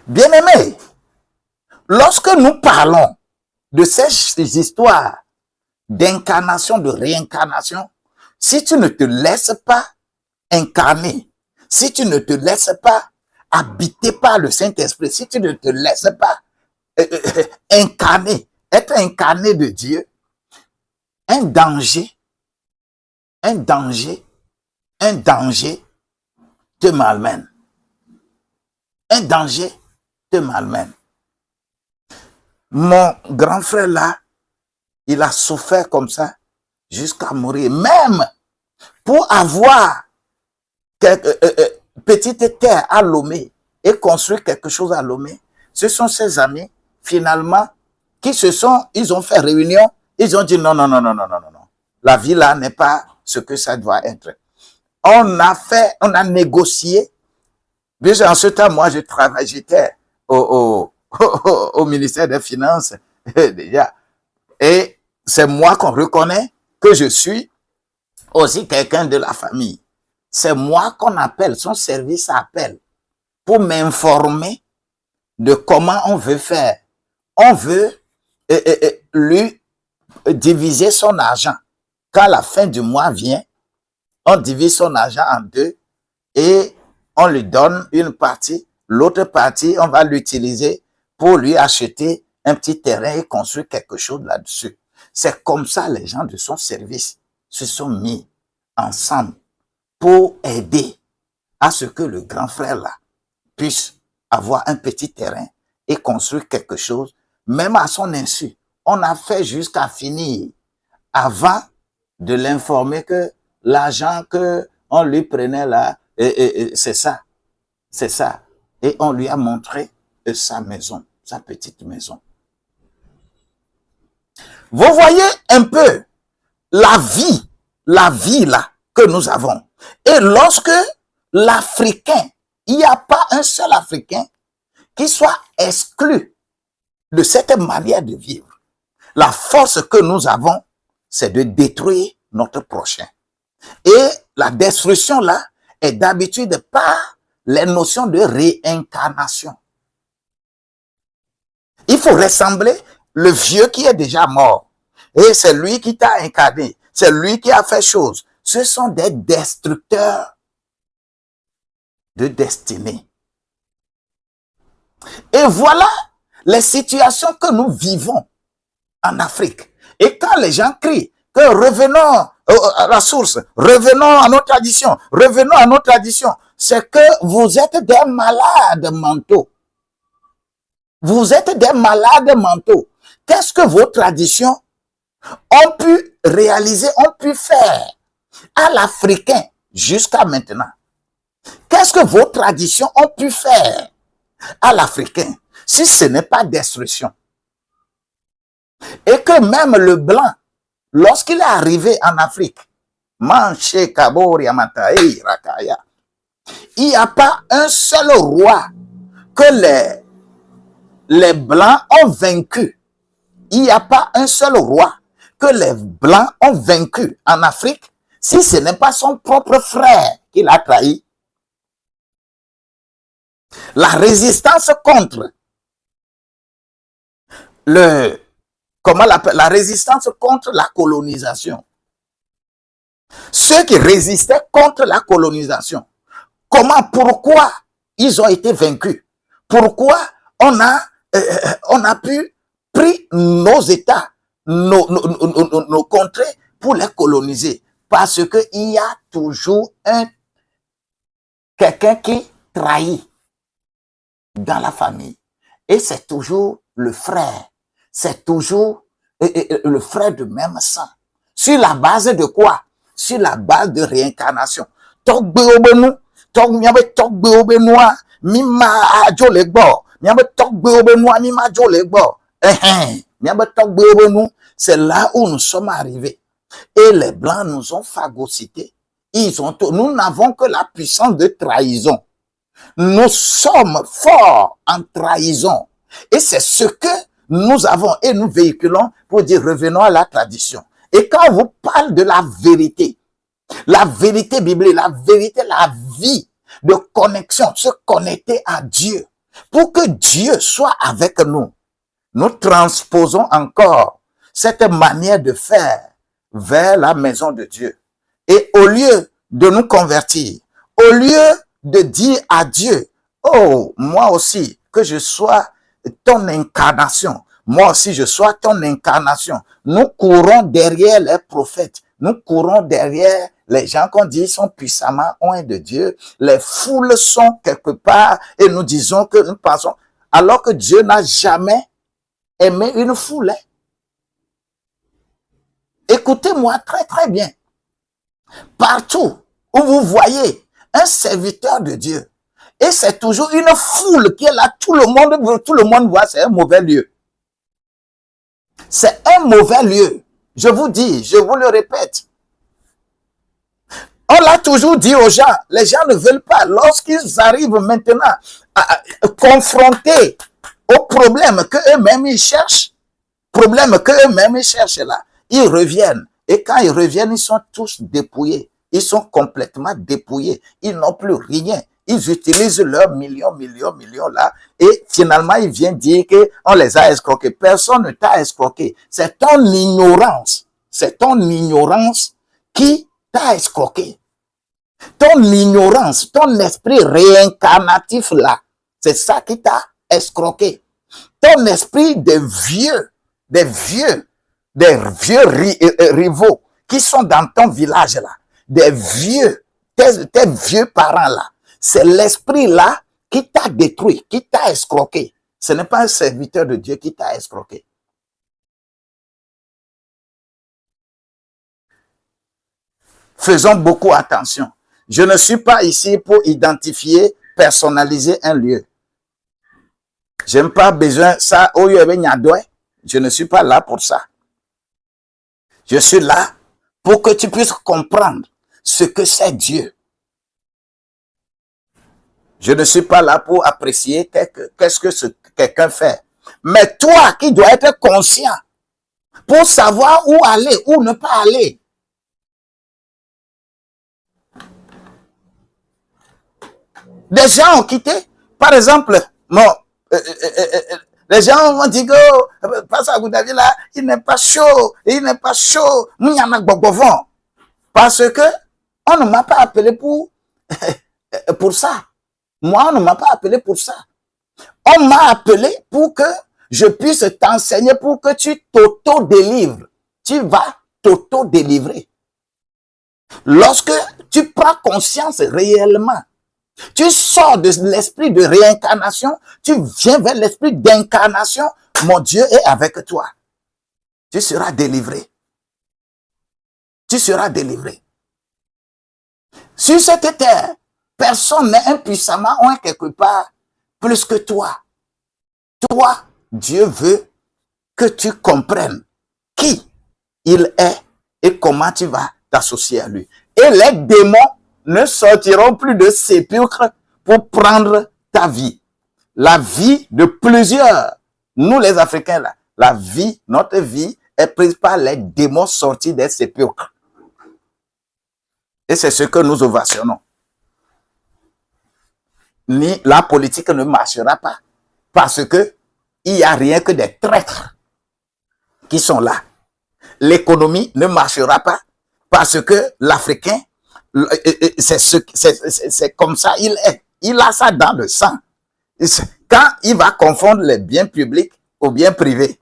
Bien-aimés, lorsque nous parlons de ces histoires d'incarnation, de réincarnation, si tu ne te laisses pas incarner, si tu ne te laisses pas habiter par le Saint-Esprit, si tu ne te laisses pas incarner, être incarné de Dieu, un danger te malmène. Un danger te malmène. Mon grand frère là, il a souffert comme ça jusqu'à mourir. Même pour avoir petite terre à Lomé et construire quelque chose à Lomé, ce sont ses amis, finalement, ils ont fait réunion, ils ont dit non. La vie là n'est pas ce que ça doit être. On a négocié. Déjà en ce temps, moi j'étais au ministère des Finances déjà. Et c'est moi qu'on reconnaît que je suis aussi quelqu'un de la famille. C'est moi qu'on appelle, son service appelle pour m'informer de comment on veut faire. On veut lui diviser son argent. Quand la fin du mois vient, on divise son argent en deux et on lui donne une partie. L'autre partie, on va l'utiliser pour lui acheter un petit terrain et construire quelque chose là-dessus. C'est comme ça les gens de son service se sont mis ensemble pour aider à ce que le grand frère là puisse avoir un petit terrain et construire quelque chose, même à son insu. On a fait jusqu'à finir avant de l'informer que l'argent que on lui prenait là, c'est ça. Et on lui a montré sa maison, sa petite maison. Vous voyez un peu la vie là que nous avons. Et lorsque l'Africain, il n'y a pas un seul Africain qui soit exclu de cette manière de vivre. La force que nous avons, c'est de détruire notre prochain. Et la destruction là est d'habitude par les notions de réincarnation. Il faut ressembler le vieux qui est déjà mort. Et c'est lui qui t'a incarné. C'est lui qui a fait chose. Ce sont des destructeurs de destinée. Et voilà les situations que nous vivons en Afrique. Et quand les gens crient que revenons à la source, revenons à nos traditions, revenons à nos traditions, c'est que vous êtes des malades mentaux. Vous êtes des malades mentaux. Qu'est-ce que vos traditions ont pu réaliser, ont pu faire à l'Africain jusqu'à maintenant? Qu'est-ce que vos traditions ont pu faire à l'Africain si ce n'est pas destruction? Et que même le blanc, lorsqu'il est arrivé en Afrique, Manché, Kabori, Amataï, Rakaya, il n'y a pas un seul roi que les blancs ont vaincu. Il n'y a pas un seul roi que les blancs ont vaincu en Afrique si ce n'est pas son propre frère qui l'a trahi. La résistance contre la résistance contre la colonisation. Ceux qui résistaient contre la colonisation. Pourquoi ils ont été vaincus? Pourquoi on a pu prendre nos États, nos contrées pour les coloniser? Parce qu'il y a toujours quelqu'un qui trahit dans la famille. Et c'est toujours le frère. C'est toujours le frère de même sang. Sur la base de quoi? Sur la base de réincarnation. C'est là où nous sommes arrivés. Et les Blancs nous ont phagocytés. Nous n'avons que la puissance de trahison. Nous sommes forts en trahison. Et c'est ce que nous avons et nous véhiculons pour dire revenons à la tradition. Et quand on vous parle de la vérité biblique, la vérité, la vie de connexion, se connecter à Dieu, pour que Dieu soit avec nous, nous transposons encore cette manière de faire vers la maison de Dieu. Et au lieu de nous convertir, au lieu de dire à Dieu, oh, moi aussi, que je sois ton incarnation, moi aussi je sois ton incarnation. Nous courons derrière les prophètes, nous courons derrière les gens qu'on dit sont puissamment oints de Dieu. Les foules sont quelque part et nous disons que nous pensons, alors que Dieu n'a jamais aimé une foule. Écoutez-moi très très bien. Partout où vous voyez un serviteur de Dieu, et c'est toujours une foule qui est là, tout le monde voit, c'est un mauvais lieu. C'est un mauvais lieu. Je vous dis, je vous le répète. On l'a toujours dit aux gens, les gens ne veulent pas. Lorsqu'ils arrivent maintenant à confronter aux problèmes qu'eux-mêmes ils cherchent, là, ils reviennent. Et quand ils reviennent, ils sont tous dépouillés. Ils sont complètement dépouillés. Ils n'ont plus rien. Ils utilisent leurs millions là. Et finalement, ils viennent dire qu'on les a escroqués. Personne ne t'a escroqué. C'est ton ignorance. C'est ton ignorance qui t'a escroqué. Ton ignorance, ton esprit réincarnatif là, c'est ça qui t'a escroqué. Ton esprit des vieux rivaux qui sont dans ton village là, tes vieux parents là, c'est l'esprit là qui t'a détruit, qui t'a escroqué. Ce n'est pas un serviteur de Dieu qui t'a escroqué. Faisons beaucoup attention. Je ne suis pas ici pour identifier, personnaliser un lieu. Je n'ai pas besoin ça. Je ne suis pas là pour ça. Je suis là pour que tu puisses comprendre ce que c'est Dieu. Je ne suis pas là pour apprécier qu'est-ce que quelqu'un fait. Mais toi qui dois être conscient pour savoir où aller, où ne pas aller. Des gens ont quitté. Par exemple, les gens vont dire que parce que vous avez là, il n'est pas chaud, il n'est pas chaud. Parce que on ne m'a pas appelé pour ça. Moi, on ne m'a pas appelé pour ça. On m'a appelé pour que je puisse t'enseigner, pour que tu t'auto-délivres. Tu vas t'auto-délivrer. Lorsque tu prends conscience réellement, tu sors de l'esprit de réincarnation, tu viens vers l'esprit d'incarnation, mon Dieu est avec toi. Tu seras délivré. Tu seras délivré. Sur cette terre, personne n'est impuissamment ou quelque part plus que toi. Toi, Dieu veut que tu comprennes qui il est et comment tu vas t'associer à lui. Et les démons ne sortiront plus de sépulcre pour prendre ta vie. La vie de plusieurs, nous les Africains, là, notre vie est prise par les démons sortis des sépulcres. Et c'est ce que nous ovationnons. Ni la politique ne marchera pas parce que il n'y a rien que des traîtres qui sont là. L'économie ne marchera pas parce que l'Africain, c'est comme ça il est. Il a ça dans le sang. Quand il va confondre les biens publics aux biens privés,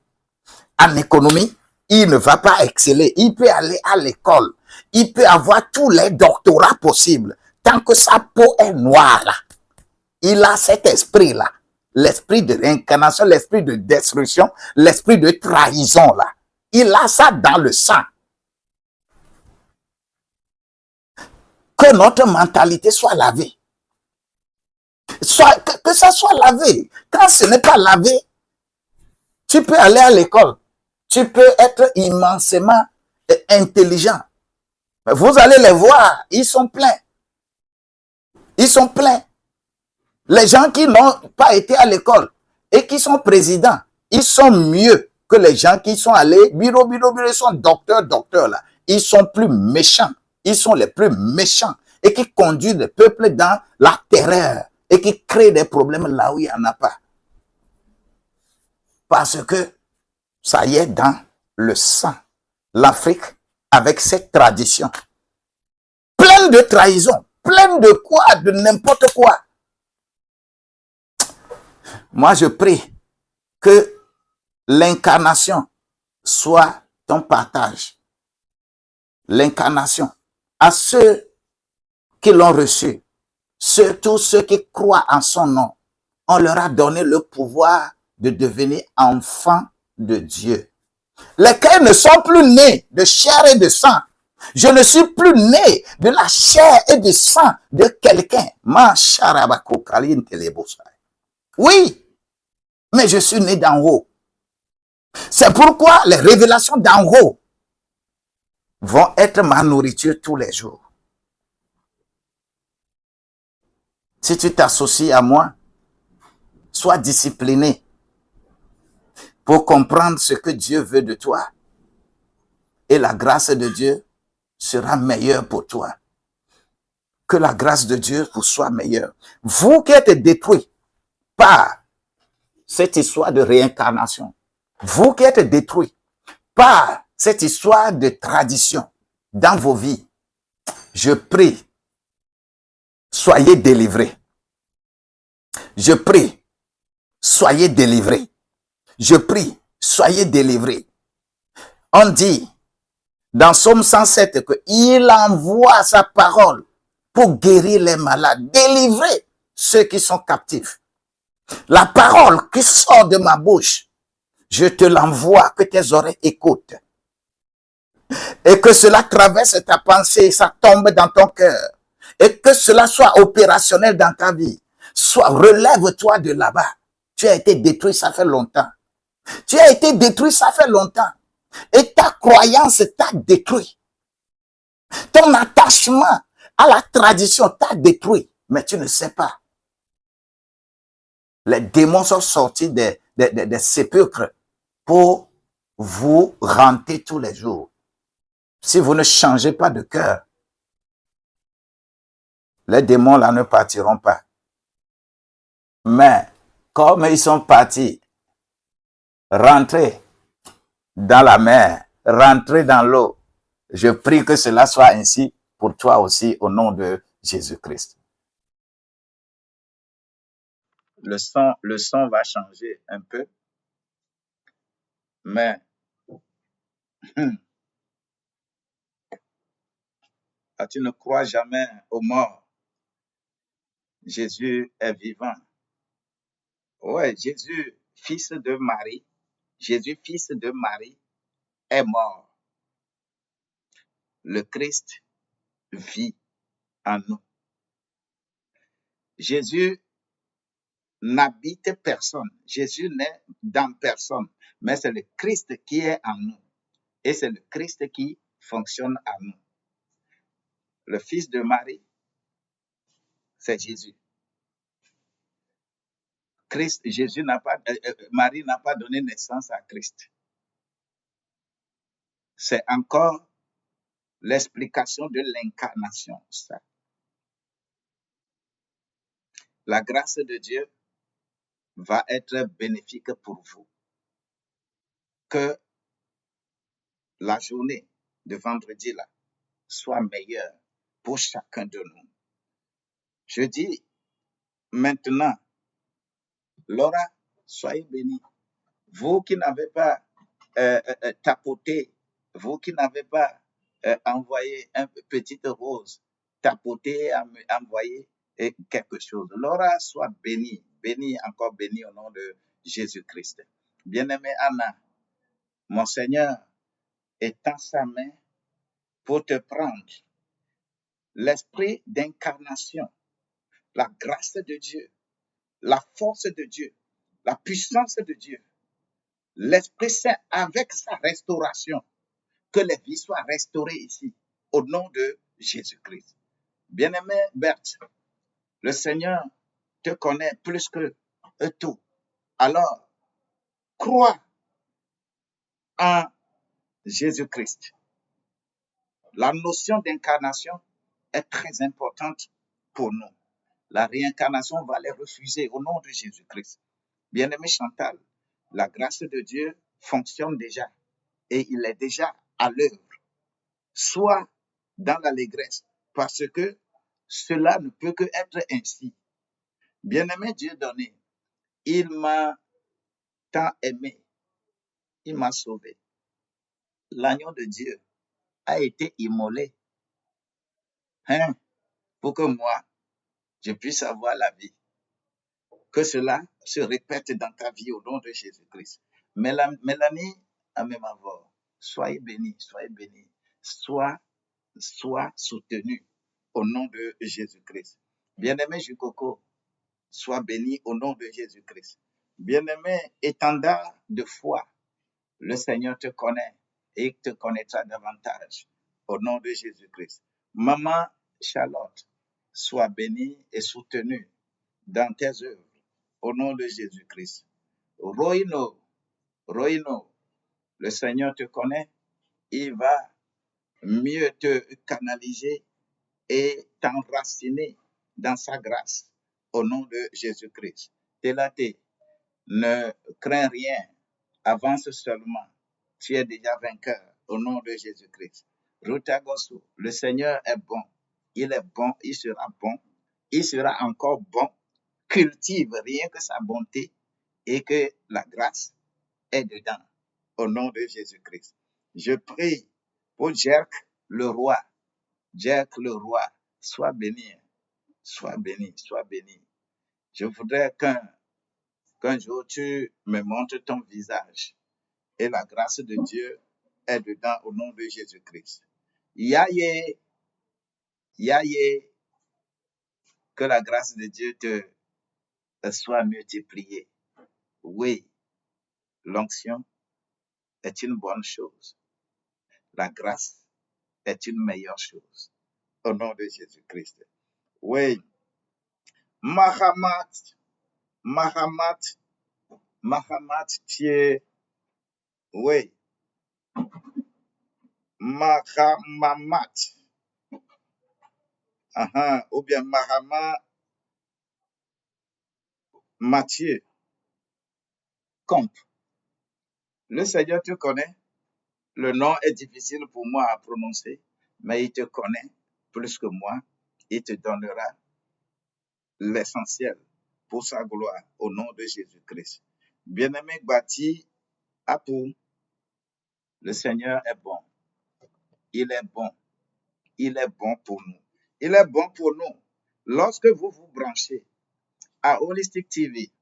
en économie, il ne va pas exceller. Il peut aller à l'école. Il peut avoir tous les doctorats possibles. Tant que sa peau est noire, là, il a cet esprit-là. L'esprit de réincarnation, l'esprit de destruction, l'esprit de trahison, là. Il a ça dans le sang. Que notre mentalité soit lavée. Que ça soit lavé. Quand ce n'est pas lavé, tu peux aller à l'école. Tu peux être immensément intelligent. Vous allez les voir, ils sont pleins. Ils sont pleins. Les gens qui n'ont pas été à l'école et qui sont présidents, ils sont mieux que les gens qui sont allés, bureau, ils sont docteurs là. Ils sont plus méchants. Ils sont les plus méchants et qui conduisent le peuple dans la terreur et qui créent des problèmes là où il n'y en a pas. Parce que ça y est dans le sang. L'Afrique, avec cette tradition, pleine de trahison, pleine de quoi, de n'importe quoi. Moi, je prie que l'incarnation soit ton partage. L'incarnation. À ceux qui l'ont reçu, surtout ceux qui croient en son nom, on leur a donné le pouvoir de devenir enfants de Dieu. Lesquels ne sont plus nés de chair et de sang. Je ne suis plus né de la chair et du sang de quelqu'un. Oui, mais je suis né d'en haut. C'est pourquoi les révélations d'en haut vont être ma nourriture tous les jours. Si tu t'associes à moi, sois discipliné pour comprendre ce que Dieu veut de toi. Et la grâce de Dieu sera meilleure pour toi. Que la grâce de Dieu vous soit meilleure. Vous qui êtes détruits par cette histoire de réincarnation, vous qui êtes détruits par cette histoire de tradition dans vos vies, je prie, soyez délivrés. Je prie, soyez délivrés. Je prie, soyez délivrés. On dit dans Psaume 107 qu'il envoie sa parole pour guérir les malades, délivrer ceux qui sont captifs. La parole qui sort de ma bouche, je te l'envoie, que tes oreilles écoutent. Et que cela traverse ta pensée, ça tombe dans ton cœur. Et que cela soit opérationnel dans ta vie. Relève-toi de là-bas. Tu as été détruit, ça fait longtemps. Tu as été détruit, ça fait longtemps. Et ta croyance t'a détruit. Ton attachement à la tradition t'a détruit. Mais tu ne sais pas. Les démons sont sortis des sépulcres pour vous renter tous les jours. Si vous ne changez pas de cœur, les démons là ne partiront pas. Mais comme ils sont partis rentrer dans la mer, rentrer dans l'eau, je prie que cela soit ainsi pour toi aussi au nom de Jésus-Christ. Le son va changer un peu, mais tu ne crois jamais aux morts. Jésus est vivant. Ouais, Jésus, fils de Marie, Jésus, fils de Marie, est mort. Le Christ vit en nous. Jésus n'habite personne. Jésus n'est dans personne, mais c'est le Christ qui est en nous. Et c'est le Christ qui fonctionne en nous. Le fils de Marie, c'est Jésus. Marie n'a pas donné naissance à Christ. C'est encore l'explication de l'incarnation. Ça. La grâce de Dieu va être bénéfique pour vous. Que la journée de vendredi là soit meilleure pour chacun de nous. Je dis maintenant, Laura, soyez bénie. Vous qui n'avez pas tapoté, vous qui n'avez pas envoyé une petite rose, tapoté, envoyé quelque chose. Laura, soit bénie, bénie, encore bénie au nom de Jésus-Christ. Bien-aimée Anna, mon Seigneur étend sa main pour te prendre. L'esprit d'incarnation, la grâce de Dieu, la force de Dieu, la puissance de Dieu, l'Esprit Saint avec sa restauration, que les vies soient restaurées ici, au nom de Jésus-Christ. Bien-aimé Berthe, le Seigneur te connaît plus que tout. Alors, crois en Jésus-Christ. La notion d'incarnation est très importante pour nous. La réincarnation va les refuser au nom de Jésus-Christ. Bien-aimé Chantal, la grâce de Dieu fonctionne déjà et il est déjà à l'œuvre. Sois dans l'allégresse parce que cela ne peut que être ainsi. Bien-aimé Dieu donné, il m'a tant aimé, il m'a sauvé. L'agneau de Dieu a été immolé pour que moi, je puisse avoir la vie. Que cela se répète dans ta vie au nom de Jésus-Christ. Mélanie Amemavor, soyez bénie, soyez bénie. Sois soutenu au nom de Jésus-Christ. Bien-aimé Jukoko, sois béni au nom de Jésus-Christ. Bien-aimé étendard de foi, le Seigneur te connaît et te connaîtra davantage au nom de Jésus-Christ. Maman Charlotte, sois bénie et soutenue dans tes œuvres au nom de Jésus-Christ. Roino, le Seigneur te connaît, il va mieux te canaliser et t'enraciner dans sa grâce au nom de Jésus-Christ. Télaté, ne crains rien, avance seulement. Tu es déjà vainqueur au nom de Jésus-Christ. Rutagosu, le Seigneur est bon. Il est bon, il sera bon. Il sera encore bon. Cultive rien que sa bonté et que la grâce est dedans au nom de Jésus-Christ. Je prie pour Jerk le roi. Jerk le roi, sois béni, sois béni, sois béni. Je voudrais qu'un jour tu me montres ton visage et la grâce de Dieu est dedans au nom de Jésus-Christ. Yaye, que la grâce de Dieu te soit multipliée. Oui, l'onction est une bonne chose. La grâce est une meilleure chose. Au nom de Jésus-Christ. Oui, Mahamat, tu es, oui, Mahamamat, ou bien Matthieu Comp. Le Seigneur te connaît. Le nom est difficile pour moi à prononcer, mais il te connaît plus que moi. Il te donnera l'essentiel pour sa gloire au nom de Jésus-Christ. Bien-aimé Bati Apou, le Seigneur est bon. Il est bon. Il est bon pour nous. Il est bon pour nous. Lorsque vous vous branchez à Holistic TV,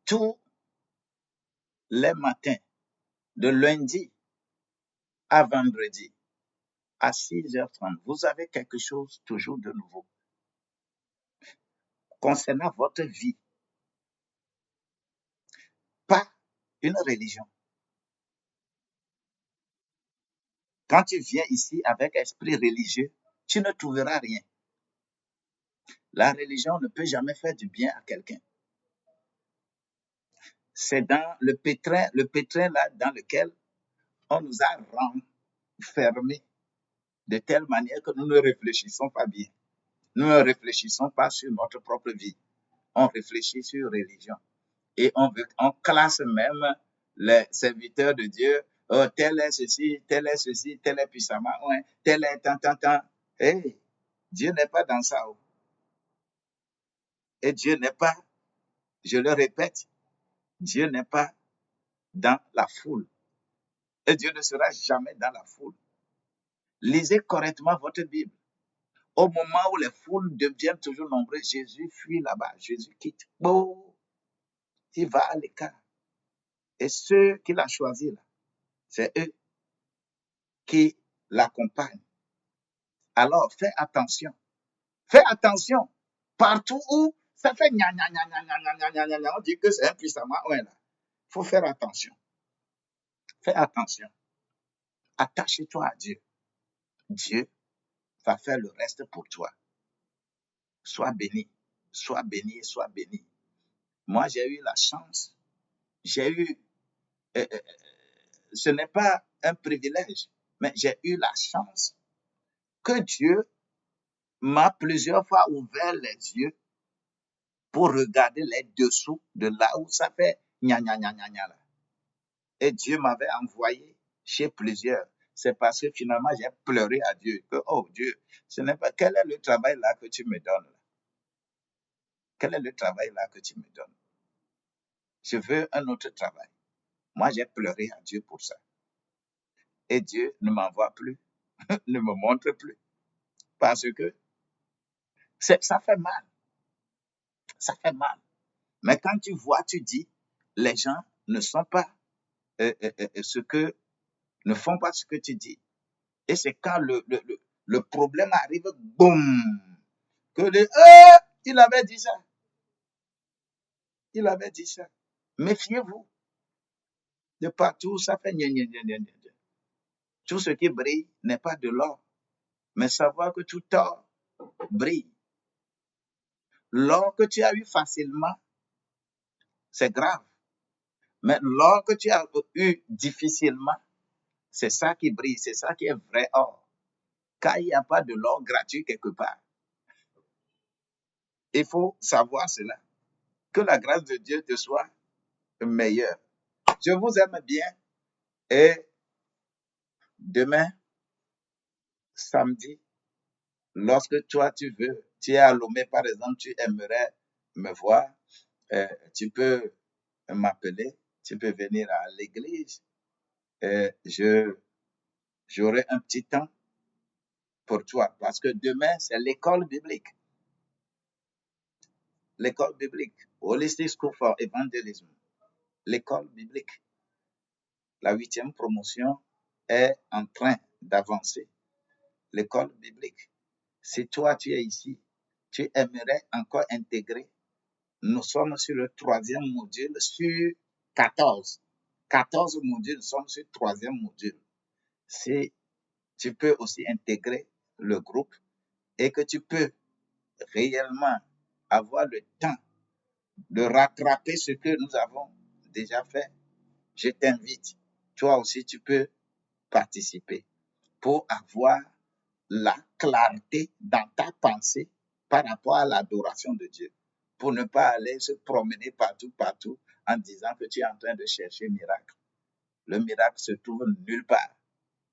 tous les matins, de lundi à vendredi, à 6h30, vous avez quelque chose toujours de nouveau concernant votre vie. Pas une religion. Quand tu viens ici avec esprit religieux, tu ne trouveras rien. La religion ne peut jamais faire du bien à quelqu'un. C'est dans le pétrin là dans lequel on nous a renfermés de telle manière que nous ne réfléchissons pas bien. Nous ne réfléchissons pas sur notre propre vie. On réfléchit sur religion. Et on classe même les serviteurs de Dieu. Oh, tel est ceci, tel est puissamment, ouais, tel est tant. Hey, Dieu n'est pas dans ça. Oh. Et Dieu n'est pas, je le répète, Dieu n'est pas dans la foule. Et Dieu ne sera jamais dans la foule. Lisez correctement votre Bible. Au moment où les foules deviennent toujours nombreuses, Jésus fuit là-bas, Jésus quitte. Oh, il va à l'écart. Et ceux qu'il a choisis là, c'est eux qui l'accompagnent. Alors, fais attention. Fais attention. Partout où ça fait gna, on dit que c'est impuissamment. Ouais, là. Faut faire attention. Fais attention. Attache-toi à Dieu. Dieu va faire le reste pour toi. Sois béni. Sois béni et sois béni. Moi, j'ai eu la chance. Ce n'est pas un privilège, mais j'ai eu la chance que Dieu m'a plusieurs fois ouvert les yeux pour regarder les dessous de là où ça fait gna là. Et Dieu m'avait envoyé chez plusieurs. C'est parce que finalement j'ai pleuré à Dieu que, oh Dieu, ce n'est pas, quel est le travail là que tu me donnes là? Quel est le travail là que tu me donnes? Je veux un autre travail. Moi, j'ai pleuré à Dieu pour ça. Et Dieu ne m'envoie plus, ne me montre plus. Parce que ça fait mal. Ça fait mal. Mais quand tu vois, tu dis, les gens ne sont pas ne font pas ce que tu dis. Et c'est quand le problème arrive, boum, que il avait dit ça. Il avait dit ça. Méfiez-vous. De partout, ça fait gna. Tout ce qui brille n'est pas de l'or. Mais savoir que tout or brille. L'or que tu as eu facilement, c'est grave. Mais l'or que tu as eu difficilement, c'est ça qui brille, c'est ça qui est vrai or. Car il n'y a pas de l'or gratuit quelque part. Il faut savoir cela. Que la grâce de Dieu te soit meilleure. Je vous aime bien et demain, samedi, lorsque toi tu es à Lomé par exemple, tu aimerais me voir, tu peux m'appeler, tu peux venir à l'église. J'aurai un petit temps pour toi parce que demain, c'est l'école biblique. L'école biblique, Holistic School for Evangelism. L'école biblique. La 8e promotion est en train d'avancer. L'école biblique. Si toi, tu es ici, tu aimerais encore intégrer, nous sommes sur le 3e module sur 14. 14 modules, nous sommes sur le 3e module. Si tu peux aussi intégrer le groupe et que tu peux réellement avoir le temps de rattraper ce que nous avons déjà fait, je t'invite. Toi aussi, tu peux participer pour avoir la clarté dans ta pensée par rapport à l'adoration de Dieu. pour ne pas aller se promener partout en disant que tu es en train de chercher miracle. Le miracle se trouve nulle part.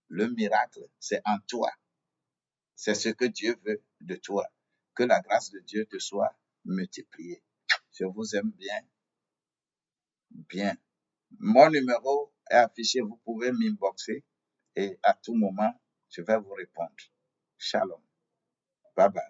Le miracle, c'est en toi. C'est ce que Dieu veut de toi. Que la grâce de Dieu te soit multipliée. Je vous aime bien. Bien. Mon numéro est affiché. Vous pouvez m'inboxer et à tout moment, je vais vous répondre. Shalom. Bye bye.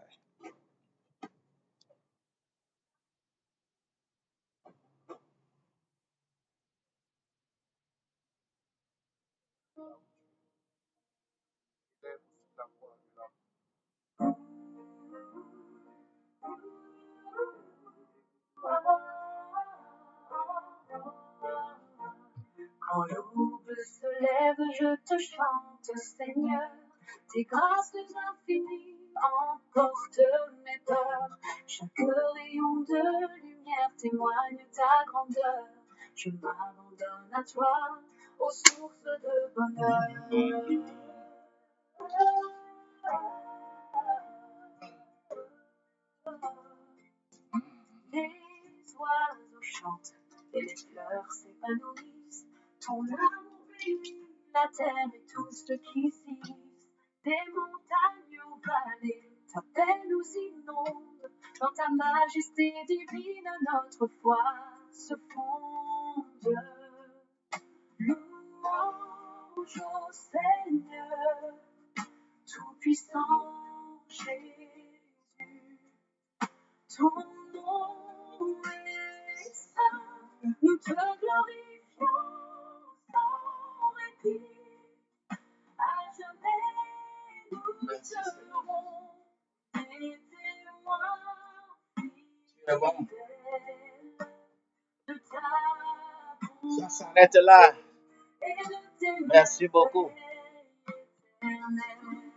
Quand l'aube se lève, je te chante, Seigneur. Tes grâces infinies emportent mes peurs. Chaque rayon de lumière témoigne ta grandeur. Je m'abandonne à toi, aux sources de bonheur. Les oiseaux chantent et les fleurs s'épanouissent. Ton amour bénit la terre et tout ce qui s'y glisse. Des montagnes aux vallées, ta paix nous inonde. Dans ta majesté divine, notre foi se fonde. Louange au Seigneur, tout-puissant Jésus. Ton nom est saint, nous te glorifions sans répit. À jamais, nous serons des témoins fidèles de ta bonté. Ça s'arrête là. Et de tes Merci beaucoup. éternelles.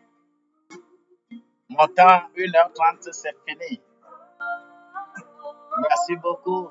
Mon temps, 1h30, c'est fini. Merci beaucoup.